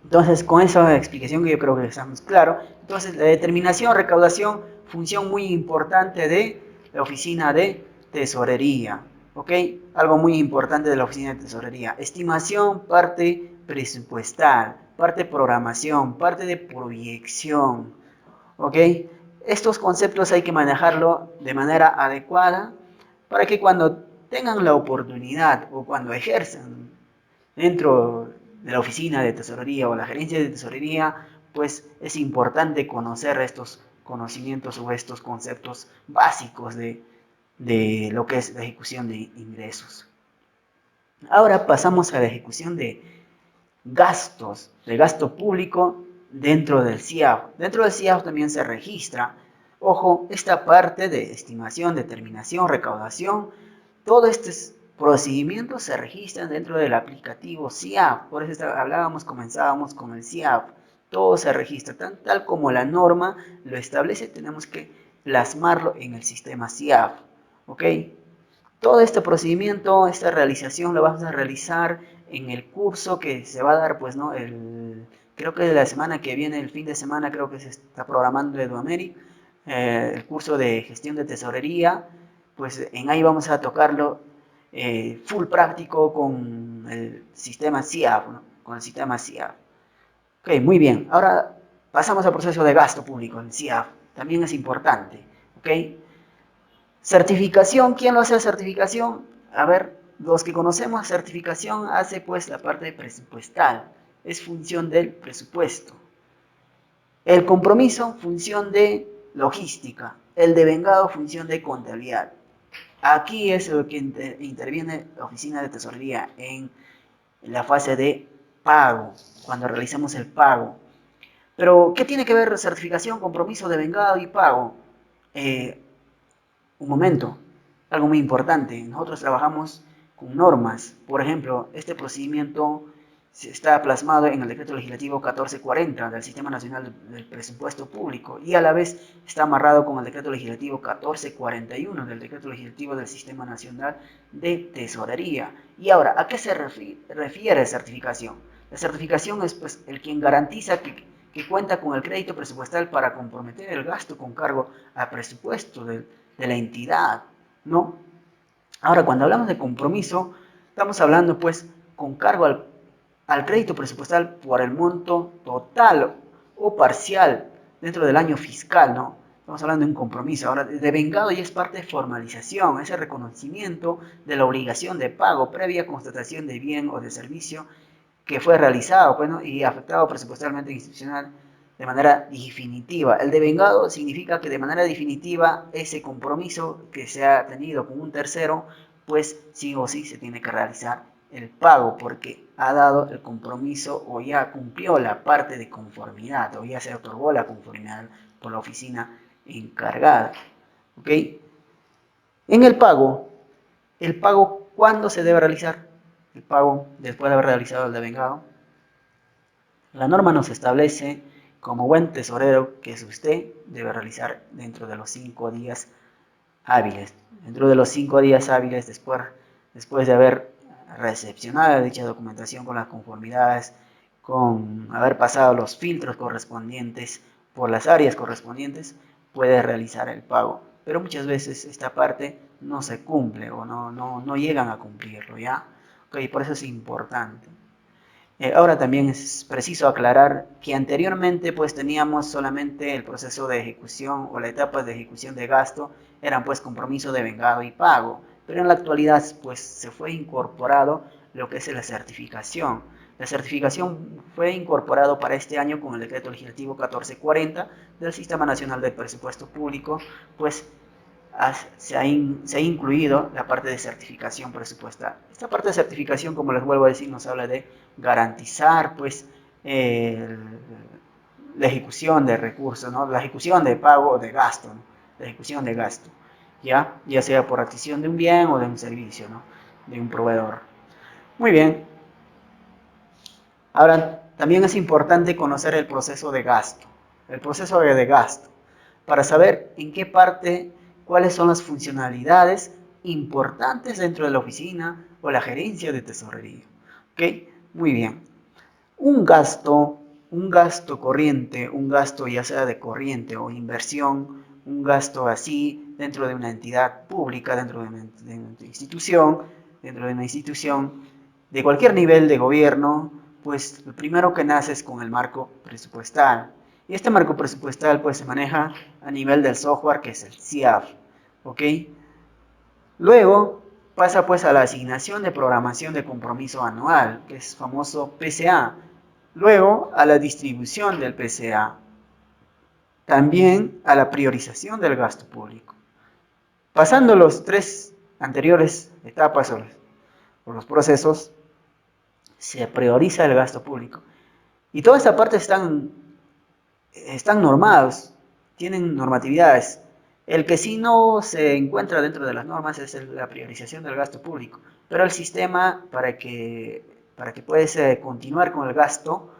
Entonces, con esa explicación que yo creo que estamos claros, entonces la determinación, recaudación, función muy importante de la oficina de tesorería. ¿Ok? Algo muy importante de la oficina de tesorería. Estimación, parte presupuestal, parte programación, parte de proyección. ¿Ok? Estos conceptos hay que manejarlo de manera adecuada para que cuando tengan la oportunidad o cuando ejerzan dentro de la oficina de tesorería o la gerencia de tesorería, pues es importante conocer estos conocimientos o estos conceptos básicos de lo que es la ejecución de ingresos. Ahora pasamos a la ejecución de gastos, de gasto público dentro del CIAF. Dentro del CIAF también se registra, ojo, esta parte de estimación, determinación, recaudación, todos estos procedimientos se registran dentro del aplicativo CIAF. Por eso comenzábamos con el CIAF. Todo se registra, tal como la norma lo establece, tenemos que plasmarlo en el sistema CIAF. ¿Ok? Todo este procedimiento, esta realización lo vamos a realizar en el curso que se va a dar, pues, ¿no? Creo que la semana que viene, el fin de semana, creo que se está programando de Eduameri, el curso de gestión de tesorería, pues en ahí vamos a tocarlo full práctico con el sistema CIAF, ¿no? Con el sistema CIAF. Ok, muy bien. Ahora pasamos al proceso de gasto público en CIAF. También es importante, ¿ok? Certificación, ¿quién lo hace la certificación? A ver, los que conocemos certificación hace pues la parte presupuestal, es función del presupuesto. El compromiso, función de logística. El devengado, función de contabilidad. Aquí es lo que interviene la oficina de tesorería en la fase de pago, cuando realizamos el pago. Pero, ¿qué tiene que ver certificación, compromiso, devengado y pago? Un momento, algo muy importante. Nosotros trabajamos con normas. Por ejemplo, este procedimiento está plasmado en el decreto legislativo 1440 del Sistema Nacional del Presupuesto Público y a la vez está amarrado con el decreto legislativo 1441 del decreto legislativo del Sistema Nacional de Tesorería. Y ahora, ¿a qué se refiere certificación? La certificación es pues el quien garantiza que cuenta con el crédito presupuestal para comprometer el gasto con cargo al presupuesto de la entidad, ¿no? Ahora, cuando hablamos de compromiso, estamos hablando pues con cargo al crédito presupuestal por el monto total o parcial dentro del año fiscal, ¿no? Estamos hablando de un compromiso. Ahora, devengado ya es parte de formalización, ese reconocimiento de la obligación de pago previa constatación de bien o de servicio que fue realizado, bueno, y afectado presupuestalmente institucional de manera definitiva. El devengado significa que de manera definitiva ese compromiso que se ha tenido con un tercero, pues sí o sí se tiene que realizar el pago porque ha dado el compromiso o ya cumplió la parte de conformidad o ya se otorgó la conformidad por la oficina encargada. ¿Ok? En el pago, ¿cuándo se debe realizar? El pago después de haber realizado el devengado. La norma nos establece como buen tesorero que es usted debe realizar dentro de los 5 días hábiles. Dentro de los 5 días hábiles después de haber recepcionado dicha documentación con las conformidades, con haber pasado los filtros correspondientes por las áreas correspondientes, puede realizar el pago. Pero muchas veces esta parte no se cumple o no llegan a cumplirlo, ¿ya? Okay, por eso es importante. Ahora también es preciso aclarar que anteriormente pues teníamos solamente el proceso de ejecución o la etapa de ejecución de gasto, eran pues compromiso de vengado y pago, pero en la actualidad pues se fue incorporado lo que es la certificación. La certificación fue incorporado para este año con el decreto legislativo 1440 del Sistema Nacional de Presupuesto Público, pues se ha incluido la parte de certificación presupuestal. Esta parte de certificación, como les vuelvo a decir, nos habla de garantizar pues la ejecución de recursos, ¿no? La ejecución de pago o de gasto, ¿no? La ejecución de gasto, ya sea por adquisición de un bien o de un servicio, ¿no? De un proveedor. Muy bien. Ahora También es importante conocer el proceso de gasto, para saber en qué parte, cuáles son las funcionalidades importantes dentro de la oficina o la gerencia de tesorería. ¿Ok? Muy bien. Un gasto corriente, un gasto ya sea de corriente o inversión, un gasto así dentro de una entidad pública, dentro de una institución, de cualquier nivel de gobierno, pues lo primero que nace es con el marco presupuestal. Y este marco presupuestal pues se maneja a nivel del software que es el CIAF, ¿ok? Luego pasa pues a la asignación de programación de compromiso anual, que es famoso PCA. Luego a la distribución del PCA. También a la priorización del gasto público. Pasando los tres anteriores etapas o los procesos, se prioriza el gasto público. Y toda esta parte están normados, tienen normatividades. El que sí no se encuentra dentro de las normas es la priorización del gasto público. Pero el sistema, para que puedas continuar con el gasto,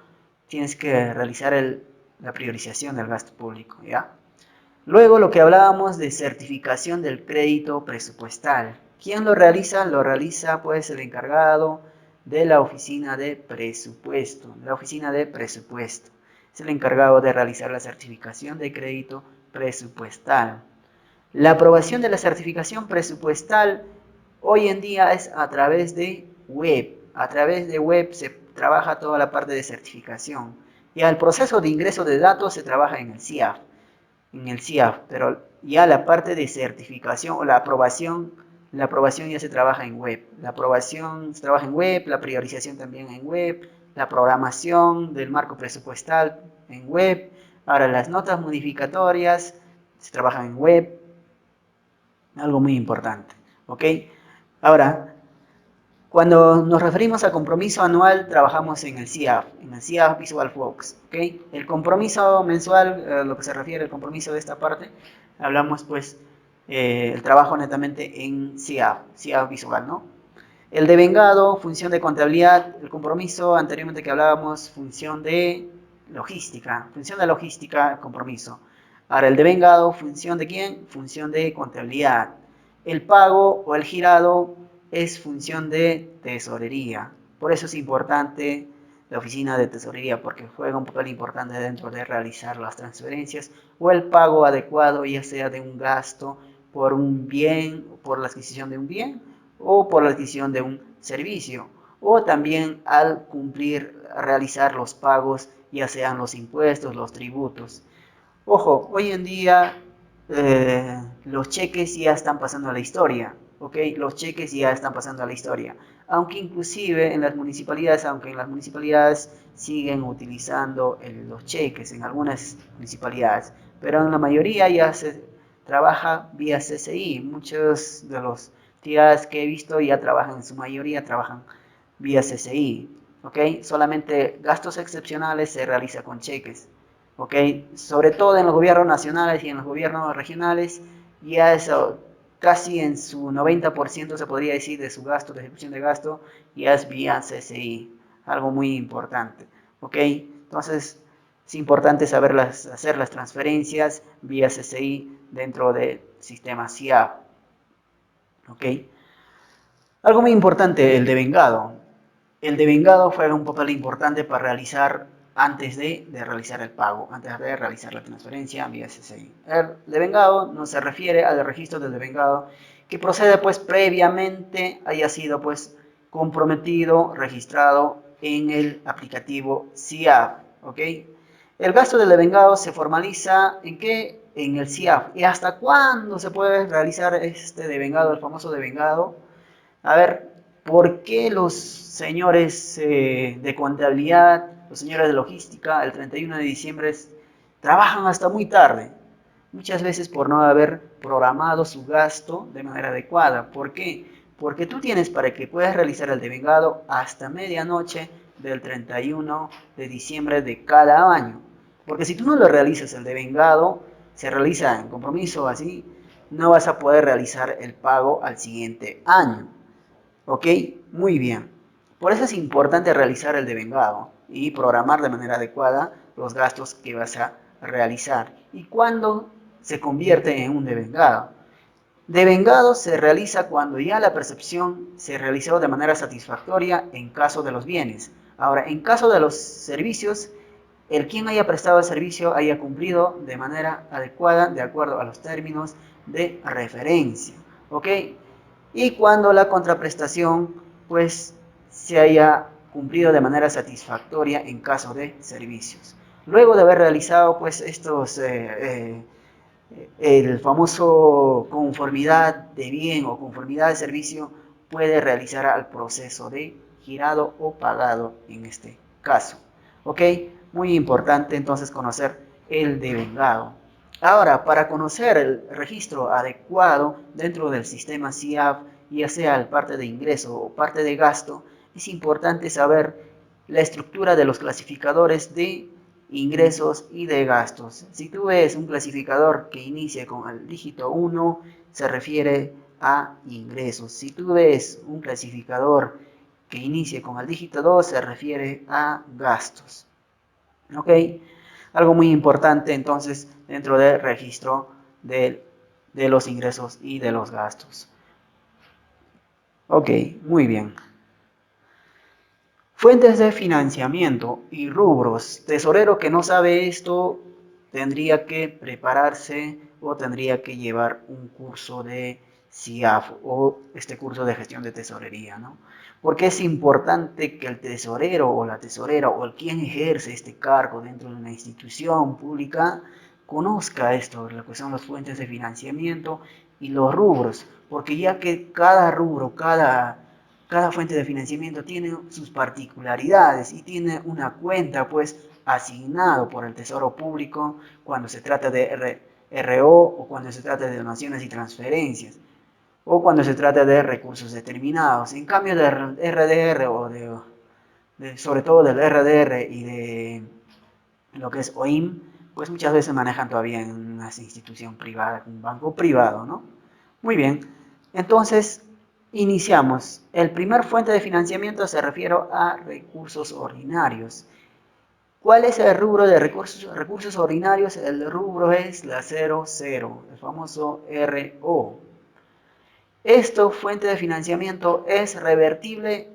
tienes que realizar la priorización del gasto público, ¿ya? Luego lo que hablábamos de certificación del crédito presupuestal. ¿Quién lo realiza? Lo realiza pues el encargado de la oficina de presupuesto. Es el encargado de realizar la certificación de crédito presupuestal. La aprobación de la certificación presupuestal hoy en día es a través de web. A través de web se trabaja toda la parte de certificación. Y al proceso de ingreso de datos se trabaja en el CIAF, pero ya la parte de certificación o la aprobación ya se trabaja en web. La aprobación se trabaja en web, la priorización también en web, la programación del marco presupuestal en web. Ahora las notas modificatorias se trabajan en web, algo muy importante, ¿ok? Ahora, cuando nos referimos a compromiso anual, trabajamos en el CIAF VisualFocus, ¿ok? El compromiso mensual, lo que se refiere al compromiso de esta parte, hablamos pues el trabajo netamente en CIAF Visual, ¿no? El devengado, función de contabilidad, el compromiso anteriormente que hablábamos, función de logística, compromiso. Ahora el devengado, función de quién? Función de contabilidad. El pago o el girado es función de tesorería. Por eso es importante la oficina de tesorería, porque juega un papel importante dentro de realizar las transferencias o el pago adecuado, ya sea de un gasto por un bien, por la adquisición de un bien o por la adquisición de un servicio, o también al realizar los pagos, ya sean los impuestos, los tributos. Ojo, hoy en día los cheques ya están pasando a la historia, ¿ok? Los cheques ya están pasando a la historia. Aunque inclusive en las municipalidades siguen utilizando los cheques, en algunas municipalidades, pero en la mayoría ya se trabaja vía CCI. Muchos de los entidades que he visto ya trabajan, en su mayoría trabajan vía CCI, ¿ok? Solamente gastos excepcionales se realiza con cheques. ¿Ok? Sobre todo en los gobiernos nacionales y en los gobiernos regionales, ya eso casi en su 90% se podría decir de su gasto, de ejecución de gasto, ya es vía CCI, algo muy importante, ¿ok? Entonces es importante hacer las transferencias vía CCI dentro del sistema CIAP, ¿ok? Algo muy importante, el devengado. El devengado juega un papel importante para realizar antes de realizar el pago, antes de realizar la transferencia vía CCI. El devengado no se refiere al registro del devengado que procede pues previamente haya sido pues comprometido, registrado en el aplicativo CIAF, ¿ok? El gasto del devengado se formaliza ¿en qué? En el CIAF. ¿Y hasta cuándo se puede realizar este devengado, el famoso devengado? A ver, ¿por qué los señores de contabilidad, los señores de logística, el 31 de diciembre trabajan hasta muy tarde? Muchas veces por no haber programado su gasto de manera adecuada. ¿Por qué? Porque tú tienes para que puedas realizar el devengado hasta medianoche del 31 de diciembre de cada año. Porque si tú no lo realizas el devengado, se realiza en compromiso así, no vas a poder realizar el pago al siguiente año. ¿Ok? Muy bien. Por eso es importante realizar el devengado y programar de manera adecuada los gastos que vas a realizar. ¿Y cuándo se convierte en un devengado? Devengado se realiza cuando ya la percepción se realizó de manera satisfactoria en caso de los bienes. Ahora, en caso de los servicios, el quien haya prestado el servicio haya cumplido de manera adecuada de acuerdo a los términos de referencia. ¿Ok? Y cuando la contraprestación pues se haya cumplido de manera satisfactoria en caso de servicios. Luego de haber realizado pues estos el famoso conformidad de bien o conformidad de servicio puede realizar al proceso de girado o pagado en este caso. ¿Ok? Muy importante entonces conocer el devengado. Ahora, para conocer el registro adecuado dentro del sistema CIAF, ya sea el parte de ingreso o parte de gasto, es importante saber la estructura de los clasificadores de ingresos y de gastos. Si tú ves un clasificador que inicia con el dígito 1, se refiere a ingresos. Si tú ves un clasificador que inicie con el dígito 2, se refiere a gastos. ¿Ok? Algo muy importante entonces dentro del registro de los ingresos y de los gastos. Ok, muy bien. Fuentes de financiamiento y rubros. Tesorero que no sabe esto tendría que prepararse o tendría que llevar un curso de CIAF o este curso de gestión de tesorería, ¿no? Porque es importante que el tesorero o la tesorera o el quien ejerce este cargo dentro de una institución pública conozca esto, lo que son las fuentes de financiamiento y los rubros, porque ya que cada rubro, cada fuente de financiamiento tiene sus particularidades y tiene una cuenta pues asignado por el Tesoro Público cuando se trata de RO o cuando se trata de donaciones y transferencias o cuando se trata de recursos determinados. En cambio del RDR o sobre todo del RDR y de lo que es OIM, pues muchas veces manejan todavía en una institución privada, un banco privado, ¿no? Muy bien, entonces iniciamos. El primer fuente de financiamiento se refiere a recursos ordinarios. ¿Cuál es el rubro de recursos ordinarios? El rubro es la 00, el famoso RO. Esto, fuente de financiamiento, es revertible,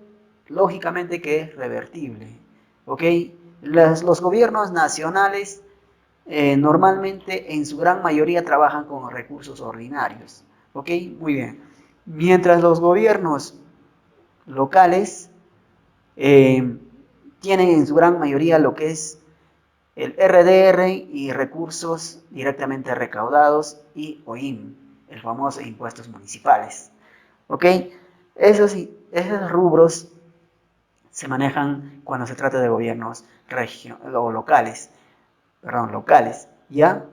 lógicamente que es revertible. ¿Ok? Los gobiernos nacionales normalmente en su gran mayoría trabajan con recursos ordinarios. ¿Ok? Muy bien. Mientras los gobiernos locales eh, tienen en su gran mayoría lo que es el RDR y recursos directamente recaudados y OIM, el famoso impuestos municipales. ¿Ok? Esos rubros se manejan cuando se trata de gobiernos locales, ¿ya?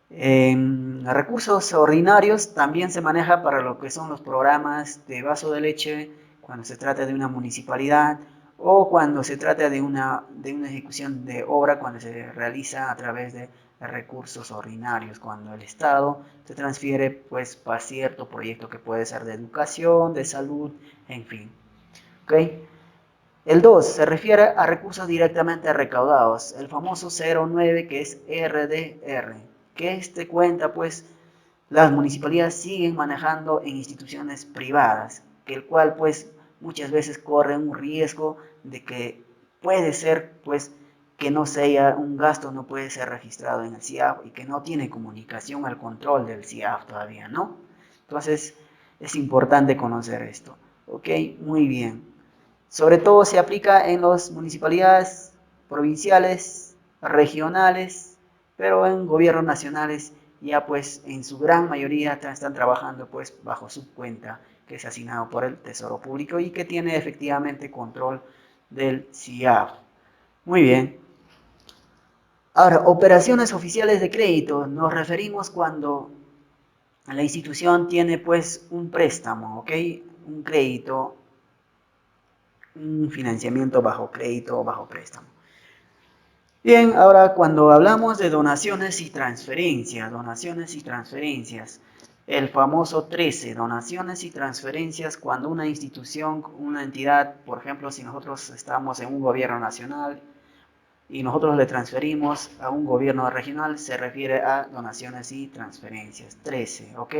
Recursos ordinarios también se maneja para lo que son los programas de vaso de leche, cuando se trata de una municipalidad o cuando se trata de una ejecución de obra, cuando se realiza a través de recursos ordinarios, cuando el Estado se transfiere pues para cierto proyecto que puede ser de educación, de salud, en fin. ¿Okay? El 2 se refiere a recursos directamente recaudados, el famoso 09 que es RDR, que este cuenta pues las municipalidades siguen manejando en instituciones privadas, que el cual pues muchas veces corre un riesgo de que puede ser pues que no sea un gasto, no puede ser registrado en el CIAF y que no tiene comunicación al control del CIAF todavía, ¿no? Entonces es importante conocer esto, ¿ok? Muy bien. Sobre todo se aplica en las municipalidades provinciales, regionales, pero en gobiernos nacionales ya pues en su gran mayoría están trabajando pues bajo su cuenta que es asignado por el Tesoro Público y que tiene efectivamente control del CIAF. Muy bien. Ahora, operaciones oficiales de crédito. Nos referimos cuando la institución tiene pues un préstamo, ¿ok? Un crédito, un financiamiento bajo crédito o bajo préstamo. Bien, ahora cuando hablamos de donaciones y transferencias, el famoso 13, donaciones y transferencias, cuando una institución, una entidad, por ejemplo, si nosotros estamos en un gobierno nacional y nosotros le transferimos a un gobierno regional, se refiere a donaciones y transferencias. 13, ¿ok?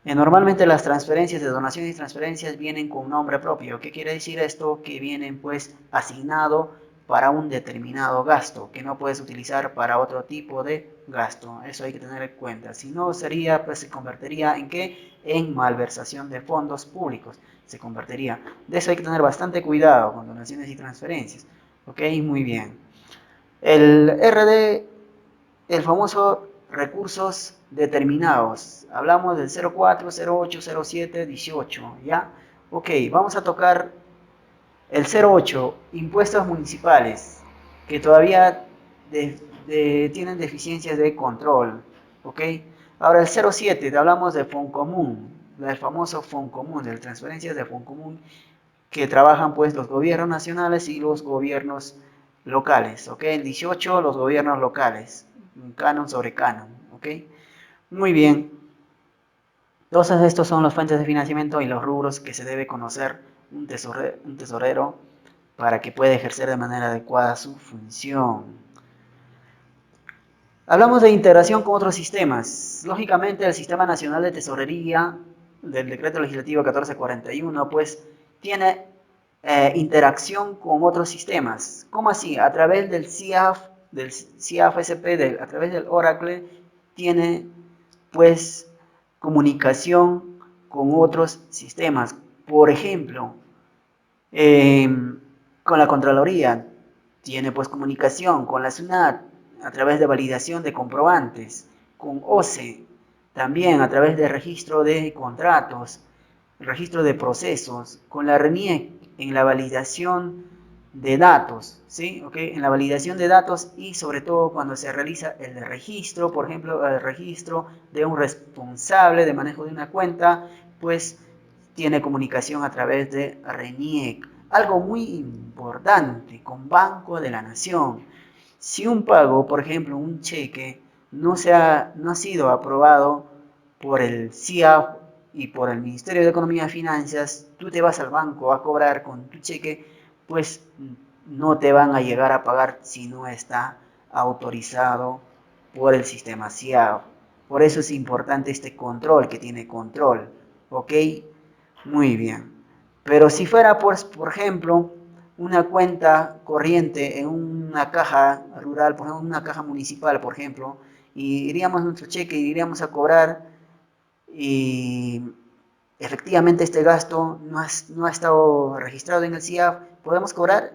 Normalmente las transferencias de donaciones y transferencias vienen con nombre propio. ¿Qué quiere decir esto? Que vienen pues asignado para un determinado gasto, que no puedes utilizar para otro tipo de gasto. Eso hay que tener en cuenta. Si no sería, pues se convertiría en ¿qué? En malversación de fondos públicos. Se convertiría. De eso hay que tener bastante cuidado con donaciones y transferencias. ¿Ok? Muy bien. El RD, el famoso recursos determinados. Hablamos del 04, 08, 07, 18, ¿ya? Ok, vamos a tocar el 08, impuestos municipales, que todavía tienen deficiencias de control, ¿ok? Ahora el 07, hablamos de Foncomún, del famoso Foncomún, de transferencias de Foncomún, que trabajan pues los gobiernos nacionales y los gobiernos locales, ¿ok? El 18, los gobiernos locales, canon sobre canon, ¿ok? Muy bien. Entonces estos son las fuentes de financiamiento y los rubros que se debe conocer un tesorero para que pueda ejercer de manera adecuada su función. Hablamos de integración con otros sistemas. Lógicamente el Sistema Nacional de Tesorería del Decreto Legislativo 1441 pues tiene interacción con otros sistemas. ¿Cómo así? A través del CIAF-SP, a través del Oracle, tiene pues comunicación con otros sistemas. Por ejemplo, con la Contraloría tiene pues comunicación con la SUNAT a través de validación de comprobantes, con OCE también a través de registro de contratos, registro de procesos, con la RENIEC en la validación de datos, ¿sí? ¿Okay? En la validación de datos y sobre todo cuando se realiza el registro, por ejemplo, el registro de un responsable de manejo de una cuenta, pues tiene comunicación a través de RENIEC. Algo muy importante, con Banco de la Nación. Si un pago, por ejemplo, un cheque, no ha sido aprobado por el CIAF y por el Ministerio de Economía y Finanzas, tú te vas al banco a cobrar con tu cheque, pues no te van a llegar a pagar si no está autorizado por el sistema CIAF. Por eso es importante este control, que tiene control. ¿Ok? Muy bien. Pero si fuera, pues, por ejemplo, una cuenta corriente en una caja rural, por ejemplo, una caja municipal, por ejemplo, y iríamos nuestro cheque y iríamos a cobrar y efectivamente este gasto no ha estado registrado en el CIAF, podemos cobrar,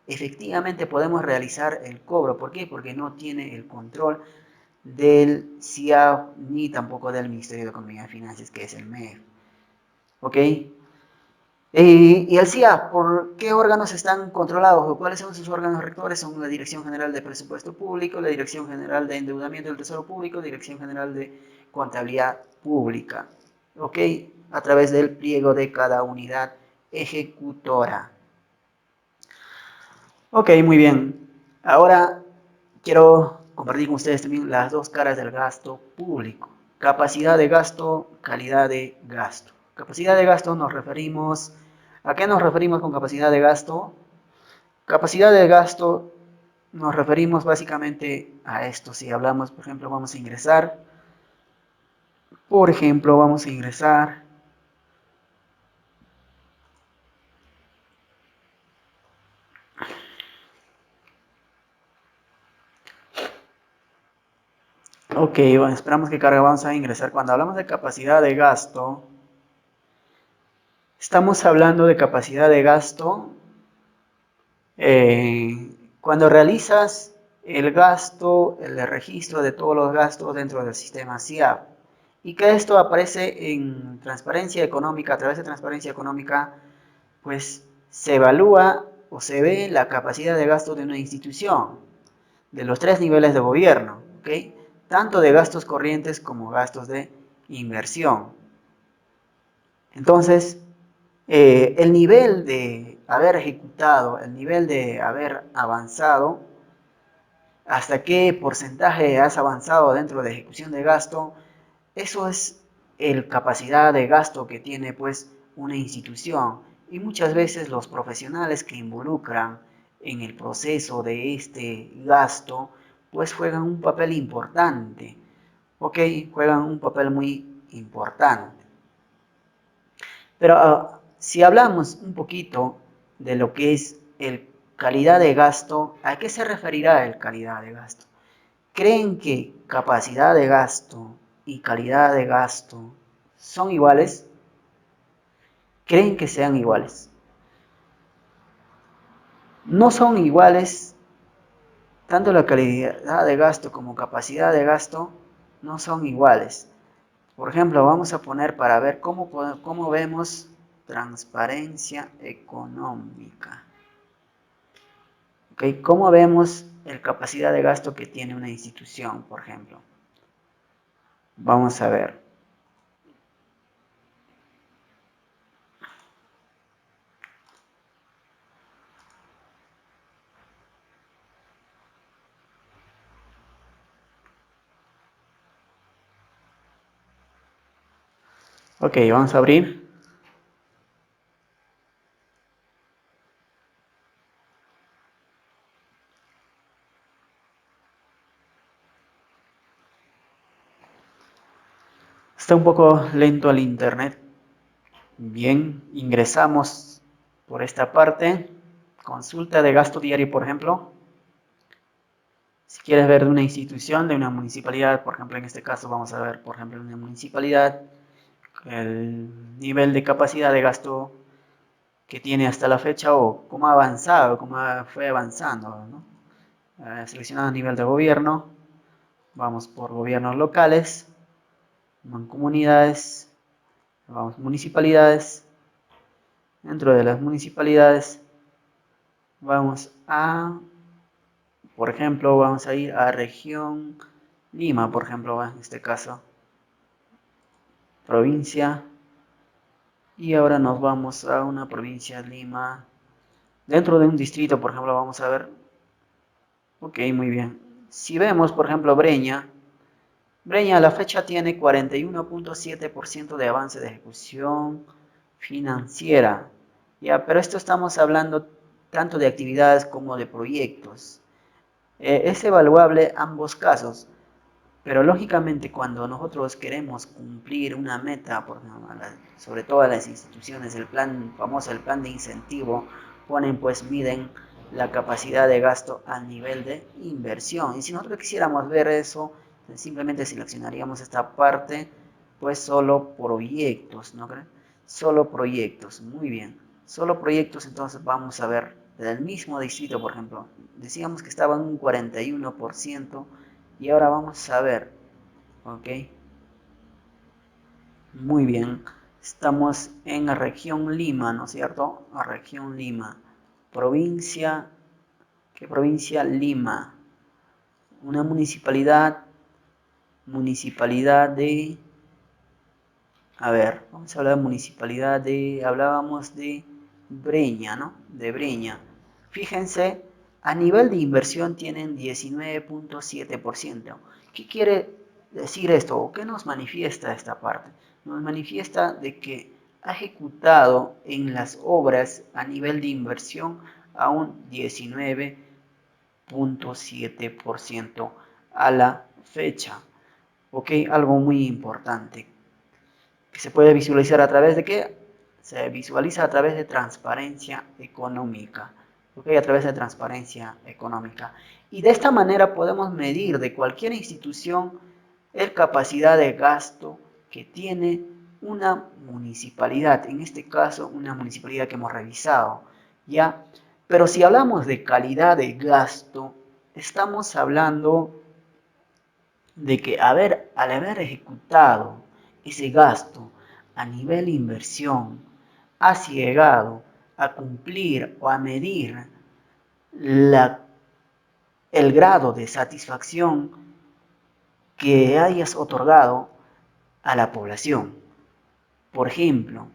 efectivamente podemos realizar el cobro. ¿Por qué? Porque no tiene el control del CIAF ni tampoco del Ministerio de Economía y Finanzas, que es el MEF. ¿Ok? Y el CIAF, ¿por qué órganos están controlados o cuáles son sus órganos rectores? Son la Dirección General de Presupuesto Público, la Dirección General de Endeudamiento del Tesoro Público, Dirección General de Contabilidad Pública, ¿ok? A través del pliego de cada unidad ejecutora. Ok, muy bien. Ahora quiero compartir con ustedes también las dos caras del gasto público. Capacidad de gasto, calidad de gasto. Capacidad de gasto nos referimos... ¿A qué nos referimos con capacidad de gasto? Capacidad de gasto nos referimos básicamente a esto. Si hablamos, por ejemplo, vamos a ingresar. Por ejemplo, vamos a ingresar. Ok, bueno, esperamos que cargue. Vamos a ingresar. Cuando hablamos de capacidad de gasto, estamos hablando de capacidad de gasto cuando realizas el gasto, el registro de todos los gastos dentro del sistema CIAP. Y que esto aparece en transparencia económica. A través de transparencia económica, pues se evalúa o se ve la capacidad de gasto de una institución, de los tres niveles de gobierno, ¿ok? Tanto de gastos corrientes como gastos de inversión. Entonces, el nivel de haber ejecutado, el nivel de haber avanzado, hasta qué porcentaje has avanzado dentro de ejecución de gasto, eso es el capacidad de gasto que tiene pues una institución, y muchas veces los profesionales que involucran en el proceso de este gasto pues juegan un papel importante, ok, juegan un papel muy importante. Pero si hablamos un poquito de lo que es el calidad de gasto, ¿a qué se referirá el calidad de gasto? ¿Creen que capacidad de gasto y calidad de gasto son iguales? ¿Creen que sean iguales? No son iguales, tanto la calidad de gasto como capacidad de gasto no son iguales. Por ejemplo, vamos a poner para ver cómo vemos transparencia económica. ¿Okay? ¿Cómo vemos la capacidad de gasto que tiene una institución, por ejemplo? Vamos a ver. Ok, vamos a abrir. Está un poco lento el internet. Bien, ingresamos por esta parte. Consulta de gasto diario, por ejemplo. Si quieres ver de una institución, de una municipalidad, por ejemplo, en este caso vamos a ver, por ejemplo, en una municipalidad, el nivel de capacidad de gasto que tiene hasta la fecha o cómo ha avanzado, cómo fue avanzando, ¿no? Seleccionado a nivel de gobierno, vamos por gobiernos locales, mancomunidades, vamos municipalidades, dentro de las municipalidades vamos a, por ejemplo, vamos a ir a región Lima, por ejemplo, en este caso, provincia, y ahora nos vamos a una provincia Lima, dentro de un distrito, por ejemplo, vamos a ver, ok, muy bien, si vemos, por ejemplo, Breña a la fecha tiene 41.7% de avance de ejecución financiera. Ya, pero esto estamos hablando tanto de actividades como de proyectos. Es evaluable ambos casos, pero lógicamente cuando nosotros queremos cumplir una meta, sobre todo las instituciones, el plan famoso, el plan de incentivo, miden la capacidad de gasto a nivel de inversión. Y si nosotros quisiéramos ver eso, simplemente seleccionaríamos esta parte, pues solo proyectos, ¿no creen? Solo proyectos, muy bien. Solo proyectos, entonces vamos a ver del mismo distrito, por ejemplo. Decíamos que estaba en un 41%. Y ahora vamos a ver, ok, muy bien, estamos en la región Lima, ¿no es cierto? La región Lima, provincia, ¿qué provincia? Lima, una municipalidad de, a ver, vamos a hablar de municipalidad de, hablábamos de Breña, ¿no? De Breña. Fíjense, a nivel de inversión tienen 19.7%. ¿Qué quiere decir esto? ¿O qué nos manifiesta esta parte? Nos manifiesta de que ha ejecutado en las obras a nivel de inversión a un 19.7% a la fecha. ¿Ok? Algo muy importante que se puede visualizar a través de qué? Se visualiza a través de transparencia económica. ¿Ok? A través de transparencia económica. Y de esta manera podemos medir de cualquier institución la capacidad de gasto que tiene una municipalidad. En este caso, una municipalidad que hemos revisado. ¿Ya? Pero si hablamos de calidad de gasto, estamos hablando de que al haber ejecutado ese gasto a nivel inversión, has llegado a cumplir o a medir el grado de satisfacción que hayas otorgado a la población. Por ejemplo,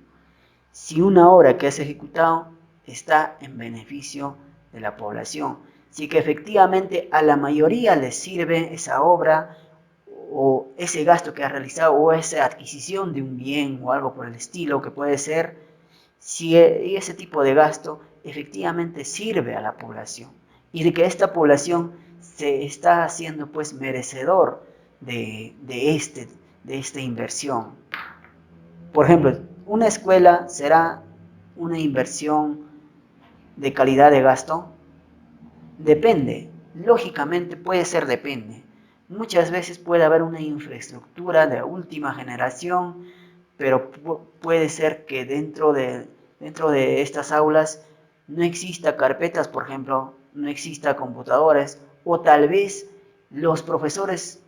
si una obra que has ejecutado está en beneficio de la población, si que efectivamente a la mayoría les sirve esa obra o ese gasto que has realizado o esa adquisición de un bien o algo por el estilo que puede ser, si ese tipo de gasto efectivamente sirve a la población y de que esta población se está haciendo pues merecedor de esta inversión. Por ejemplo, una escuela será una inversión de calidad de gasto. Depende, lógicamente puede ser depende. Muchas veces puede haber una infraestructura de última generación, pero puede ser que dentro de estas aulas no exista carpetas, por ejemplo, no exista computadores, o tal vez los profesores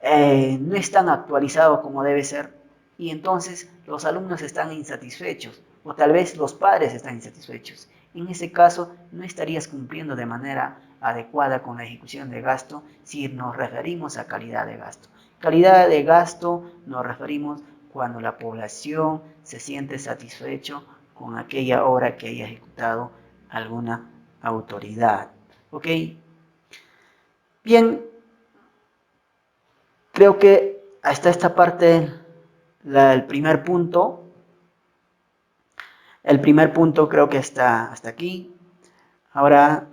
no están actualizados como debe ser, y entonces los alumnos están insatisfechos, o tal vez los padres están insatisfechos. En ese caso, no estarías cumpliendo de manera adecuada con la ejecución de gasto si nos referimos a calidad de gasto. Calidad de gasto nos referimos cuando la población se siente satisfecho con aquella obra que haya ejecutado alguna autoridad. ¿Ok? Bien, creo que hasta esta parte, el primer punto. El primer punto creo que está hasta aquí. Ahora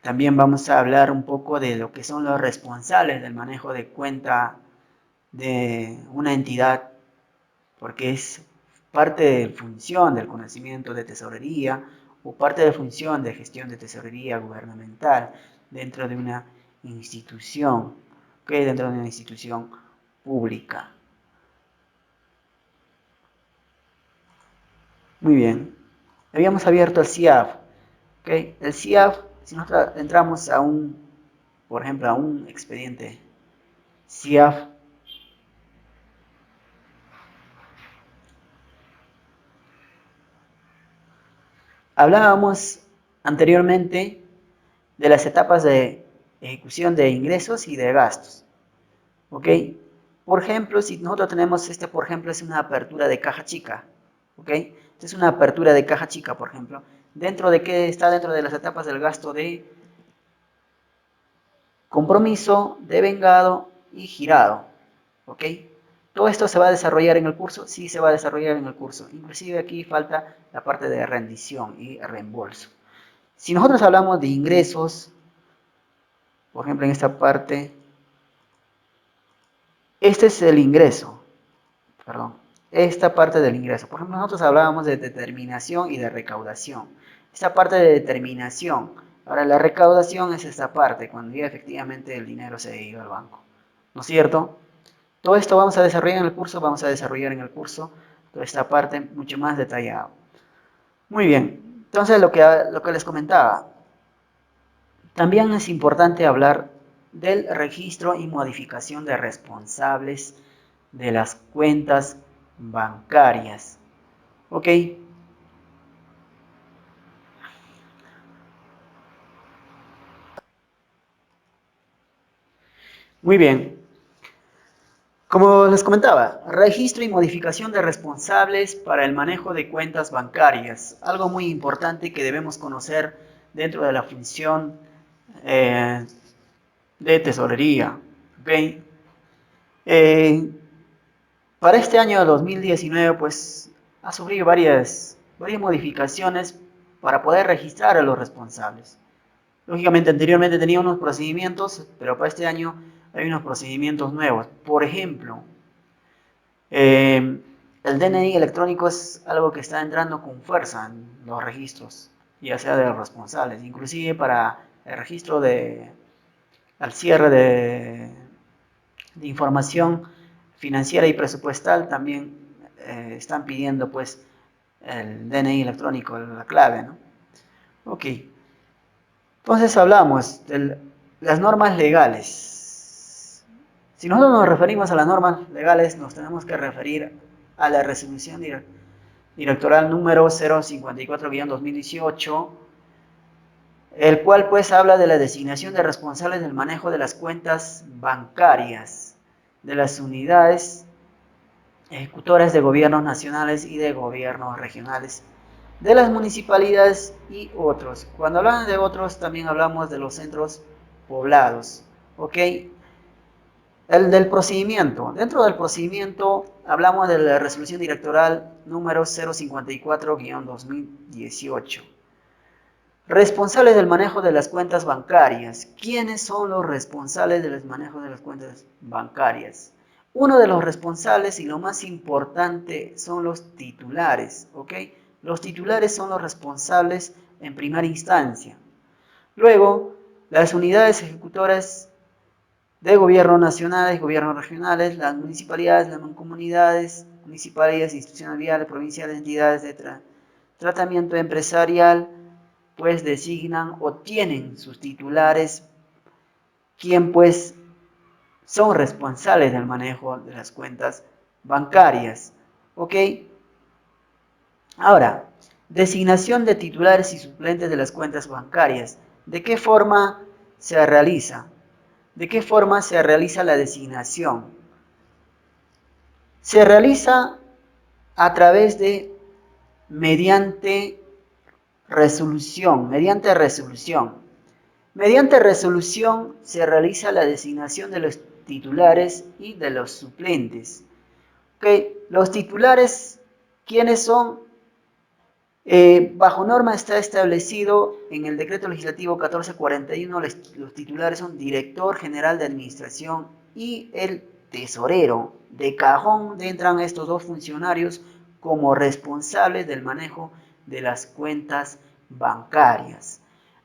también vamos a hablar un poco de lo que son los responsables del manejo de cuenta de una entidad, porque es parte de función del conocimiento de tesorería o parte de función de gestión de tesorería gubernamental dentro de una institución, ¿okay? Dentro de una institución pública. Muy bien. Habíamos abierto el CIAF. ¿Okay? El CIAF, si nosotros entramos a por ejemplo, a un expediente CIAF, hablábamos anteriormente de las etapas de ejecución de ingresos y de gastos. ¿Ok? Por ejemplo, si nosotros tenemos por ejemplo, es una apertura de caja chica. ¿Ok? Esta es una apertura de caja chica, por ejemplo. ¿Dentro de qué está? Dentro de las etapas del gasto de compromiso, devengado y girado. ¿Ok? ¿Todo esto se va a desarrollar en el curso? Sí, se va a desarrollar en el curso. Inclusive aquí falta la parte de rendición y reembolso. Si nosotros hablamos de ingresos, por ejemplo en esta parte, este es el ingreso, perdón, esta parte del ingreso. Por ejemplo, nosotros hablábamos de determinación y de recaudación. Esta parte de determinación, ahora la recaudación es esta parte, cuando ya efectivamente el dinero se ha ido al banco. ¿No es cierto? Todo esto vamos a desarrollar en el curso, toda esta parte mucho más detallada. Muy bien, entonces lo que les comentaba, también es importante hablar del registro y modificación de responsables de las cuentas bancarias. ¿Ok? Muy bien. Como les comentaba, registro y modificación de responsables para el manejo de cuentas bancarias. Algo muy importante que debemos conocer dentro de la función de tesorería. ¿Okay? Para este año 2019, pues ha sufrido varias modificaciones para poder registrar a los responsables. Lógicamente, anteriormente tenía unos procedimientos, pero para este año hay unos procedimientos nuevos. Por ejemplo, el DNI electrónico es algo que está entrando con fuerza en los registros, ya sea de los responsables, inclusive para el registro al cierre de información financiera y presupuestal también están pidiendo pues el DNI electrónico, la clave, ¿no? Ok, entonces hablamos de las normas legales. Si nosotros nos referimos a las normas legales, nos tenemos que referir a la resolución directoral número 054-2018, el cual pues habla de la designación de responsables del manejo de las cuentas bancarias de las unidades ejecutoras de gobiernos nacionales y de gobiernos regionales, de las municipalidades y otros. Cuando hablamos de otros, también hablamos de los centros poblados. ¿Ok? El del procedimiento. Dentro del procedimiento hablamos de la resolución directoral número 054-2018. Responsables del manejo de las cuentas bancarias. ¿Quiénes son los responsables del manejo de las cuentas bancarias? Uno de los responsables y lo más importante son los titulares, ¿ok? Los titulares son los responsables en primera instancia. Luego, las unidades ejecutoras de gobierno nacionales, gobiernos regionales, las municipalidades, las mancomunidades, municipalidades, institucionalidades, provinciales, entidades de tratamiento empresarial, pues designan o tienen sus titulares, quien pues son responsables del manejo de las cuentas bancarias. ¿Ok? Ahora, designación de titulares y suplentes de las cuentas bancarias. ¿De qué forma se realiza? ¿De qué forma se realiza la designación? Se realiza a través de mediante resolución. Mediante resolución se realiza la designación de los titulares y de los suplentes. Okay. Los titulares, ¿quiénes son? Bajo norma está establecido en el decreto legislativo 1441, los titulares son director general de administración y el tesorero. De cajón entran estos dos funcionarios como responsables del manejo de las cuentas bancarias.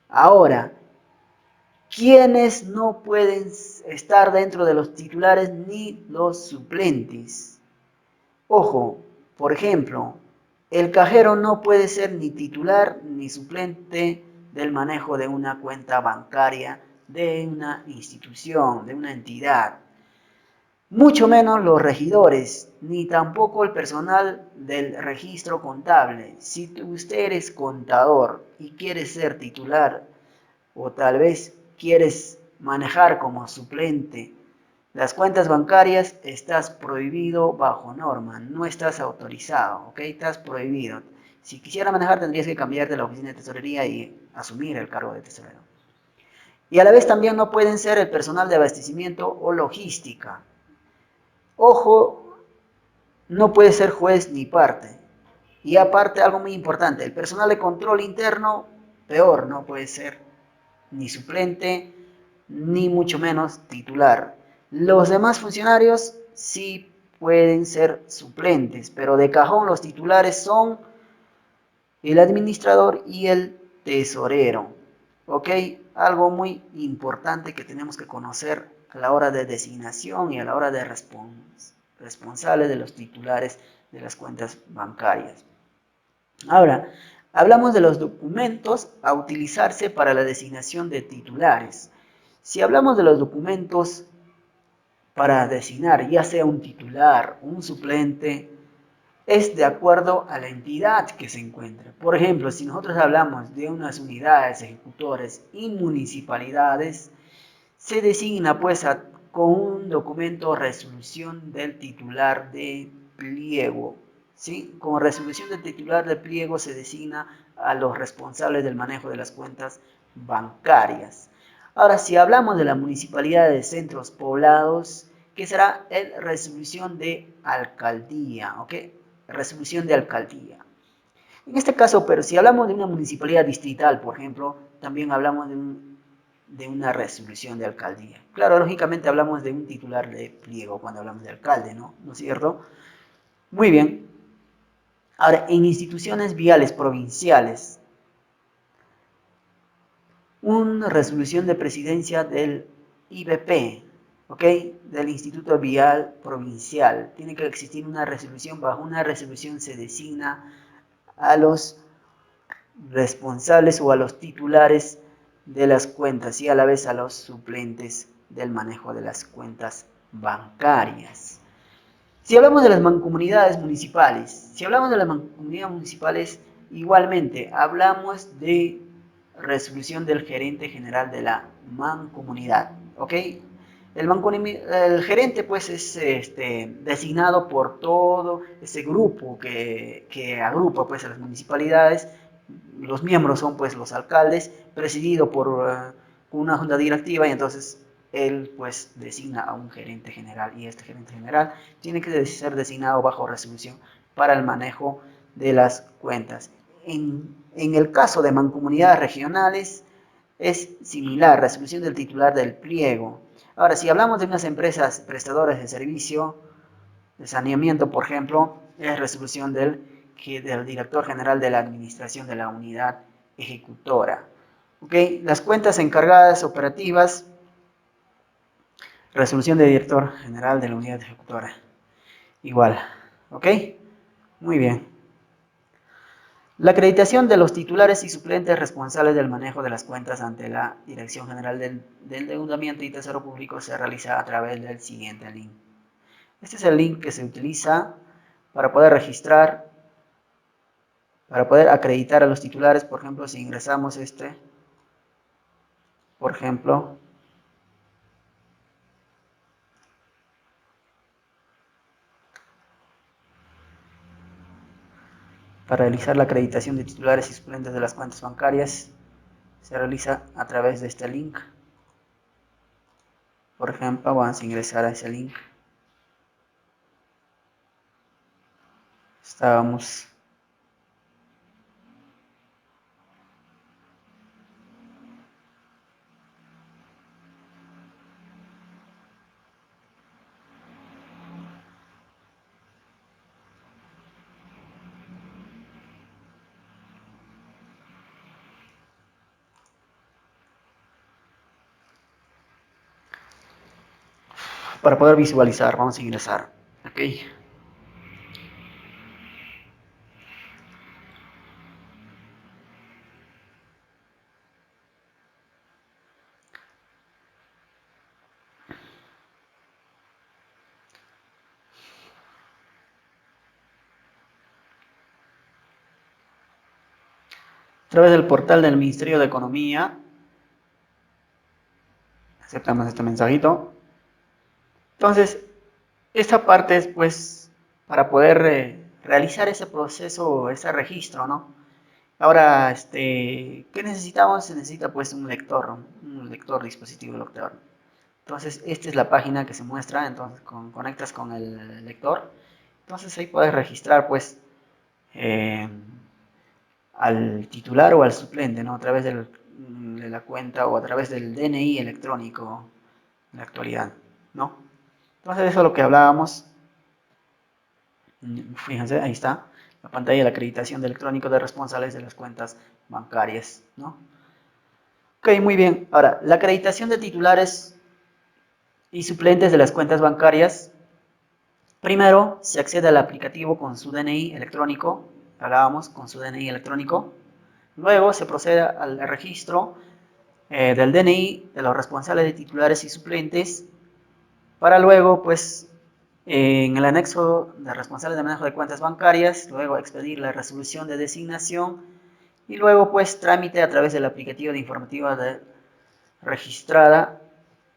Ahora, ¿quiénes no pueden estar dentro de los titulares ni los suplentes? Ojo, por ejemplo, el cajero no puede ser ni titular ni suplente del manejo de una cuenta bancaria de una institución, de una entidad. Mucho menos los regidores, ni tampoco el personal del registro contable. Si usted eres contador y quiere ser titular o tal vez quieres manejar como suplente las cuentas bancarias, estás prohibido bajo norma, no estás autorizado, ¿ok? Estás prohibido. Si quisiera manejar tendrías que cambiarte de la oficina de tesorería y asumir el cargo de tesorero. Y a la vez también no pueden ser el personal de abastecimiento o logística. Ojo, no puede ser juez ni parte. Y aparte algo muy importante, el personal de control interno, peor, no puede ser ni suplente, ni mucho menos titular. Los demás funcionarios sí pueden ser suplentes, pero de cajón los titulares son el administrador y el tesorero. ¿Ok? Algo muy importante que tenemos que conocer a la hora de designación y a la hora de responsable de los titulares de las cuentas bancarias. Ahora, hablamos de los documentos a utilizarse para la designación de titulares. Si hablamos de los documentos para designar ya sea un titular o un suplente, es de acuerdo a la entidad que se encuentra. Por ejemplo, si nosotros hablamos de unas unidades ejecutores y municipalidades, se designa pues con un documento resolución del titular de pliego. ¿Sí? Como resolución del titular de pliego se designa a los responsables del manejo de las cuentas bancarias. Ahora, si hablamos de la municipalidad de centros poblados, ¿qué será? El resolución de alcaldía, ¿ok? Resolución de alcaldía. En este caso, pero si hablamos de una municipalidad distrital, por ejemplo, también hablamos de una resolución de alcaldía. Claro, lógicamente hablamos de un titular de pliego cuando hablamos de alcalde, ¿no? ¿No es cierto? Muy bien. Ahora, en instituciones viales provinciales, una resolución de presidencia del IBP, ¿ok? Del Instituto Vial Provincial. Tiene que existir una resolución. Bajo una resolución se designa a los responsables o a los titulares de las cuentas y a la vez a los suplentes del manejo de las cuentas bancarias. Si hablamos de las mancomunidades municipales, igualmente hablamos de resolución del gerente general de la mancomunidad, ¿ok? El gerente pues es designado por todo ese grupo que agrupa pues a las municipalidades. Los miembros son pues los alcaldes, presidido por una junta directiva, y entonces él pues designa a un gerente general y este gerente general tiene que ser designado bajo resolución para el manejo de las cuentas. En el caso de mancomunidades regionales es similar, resolución del titular del pliego. Ahora, si hablamos de unas empresas prestadoras de servicio de saneamiento, por ejemplo, es resolución del director general de la administración de la unidad ejecutora. ¿Okay? Las cuentas encargadas operativas, resolución del director general de la unidad ejecutora. Igual. ¿Ok? Muy bien. La acreditación de los titulares y suplentes responsables del manejo de las cuentas ante la Dirección General del Endeudamiento y Tesoro Público se realiza a través del siguiente link. Este es el link que se utiliza para poder registrar, para poder acreditar a los titulares. Por ejemplo, si ingresamos por ejemplo, para realizar la acreditación de titulares y suplentes de las cuentas bancarias, se realiza a través de este link. Por ejemplo, vamos a ingresar a ese link. Estábamos para poder visualizar, vamos a ingresar. Ok. A través del portal del Ministerio de Economía, aceptamos este mensajito. Entonces, esta parte es pues para poder realizar ese proceso, ese registro, ¿no? Ahora, ¿qué necesitamos? Se necesita pues un lector dispositivo lector. Entonces, esta es la página que se muestra, entonces conectas con el lector. Entonces ahí puedes registrar pues al titular o al suplente, ¿no? A través de la cuenta o a través del DNI electrónico en la actualidad, ¿no? Entonces eso es lo que hablábamos. Fíjense, ahí está la pantalla de la acreditación de electrónico de responsables de las cuentas bancarias, ¿no? Ok, muy bien. Ahora, la acreditación de titulares y suplentes de las cuentas bancarias. Primero, se accede al aplicativo con su DNI electrónico, hablábamos con su DNI electrónico. Luego se procede al registro del DNI de los responsables de titulares y suplentes para luego, pues, en el anexo de responsables de manejo de cuentas bancarias, luego expedir la resolución de designación y luego, pues, trámite a través del aplicativo de informativa registrada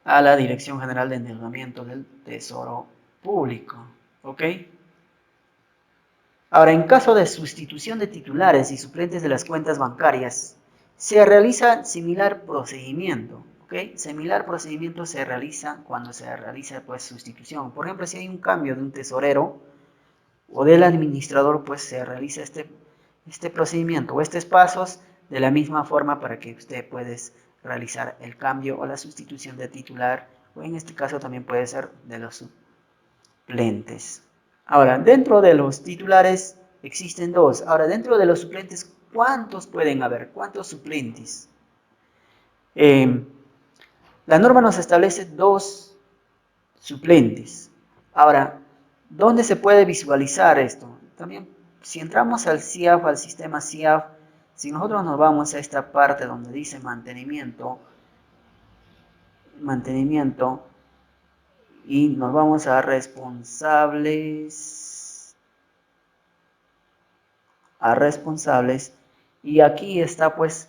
a la Dirección General de Endeudamiento del Tesoro Público. ¿Ok? Ahora, en caso de sustitución de titulares y suplentes de las cuentas bancarias, se realiza similar procedimiento. ¿Ok? Similar procedimiento se realiza cuando se realiza pues sustitución. Por ejemplo, si hay un cambio de un tesorero o del administrador, pues se realiza este procedimiento o estos pasos de la misma forma para que usted pueda realizar el cambio o la sustitución de titular o en este caso también puede ser de los suplentes. Ahora, dentro de los titulares existen dos. Ahora, dentro de los suplentes, ¿cuántos pueden haber? ¿Cuántos suplentes? La norma nos establece dos suplentes. Ahora, ¿dónde se puede visualizar esto? También, si entramos al CIAF, al sistema CIAF, si nosotros nos vamos a esta parte donde dice mantenimiento, y nos vamos a responsables, y aquí está pues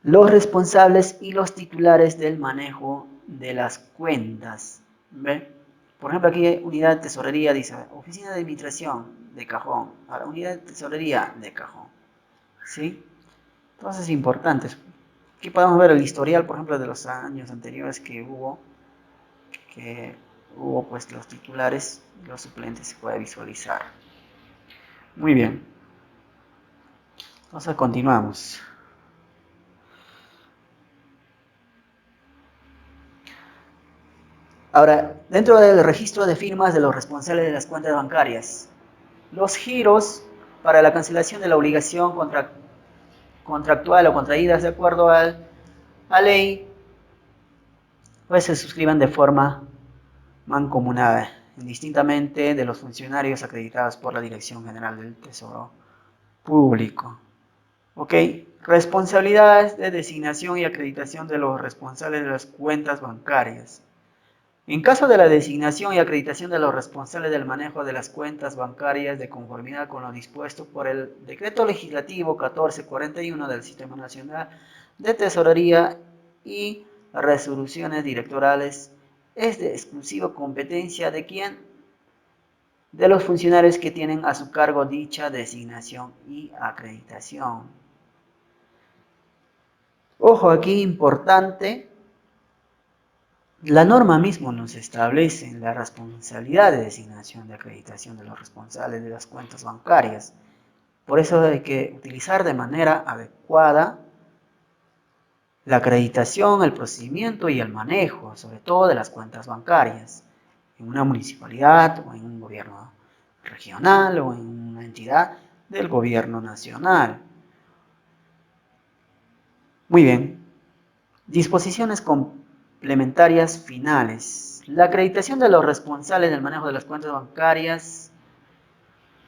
los responsables y los titulares del manejo de las cuentas. ¿Ve? Por ejemplo, aquí unidad de tesorería dice oficina de administración de cajón. Unidad de tesorería de cajón. ¿Sí? Entonces es importante. Aquí podemos ver el historial, por ejemplo, de los años anteriores que hubo pues los titulares y los suplentes se puede visualizar. Muy bien. Entonces continuamos. Ahora, dentro del registro de firmas de los responsables de las cuentas bancarias, los giros para la cancelación de la obligación contractual o contraídas de acuerdo a ley, pues se suscriban de forma mancomunada, indistintamente de los funcionarios acreditados por la Dirección General del Tesoro Público. Ok, responsabilidades de designación y acreditación de los responsables de las cuentas bancarias. En caso de la designación y acreditación de los responsables del manejo de las cuentas bancarias de conformidad con lo dispuesto por el Decreto Legislativo 1441 del Sistema Nacional de Tesorería y resoluciones directorales, es de exclusiva competencia de quien, de los funcionarios que tienen a su cargo dicha designación y acreditación. Ojo aquí importante. La norma mismo nos establece la responsabilidad de designación de acreditación de los responsables de las cuentas bancarias. Por eso hay que utilizar de manera adecuada la acreditación, el procedimiento y el manejo, sobre todo de las cuentas bancarias, en una municipalidad o en un gobierno regional o en una entidad del gobierno nacional. Muy bien. Disposiciones complementarias finales. La acreditación de los responsables del manejo de las cuentas bancarias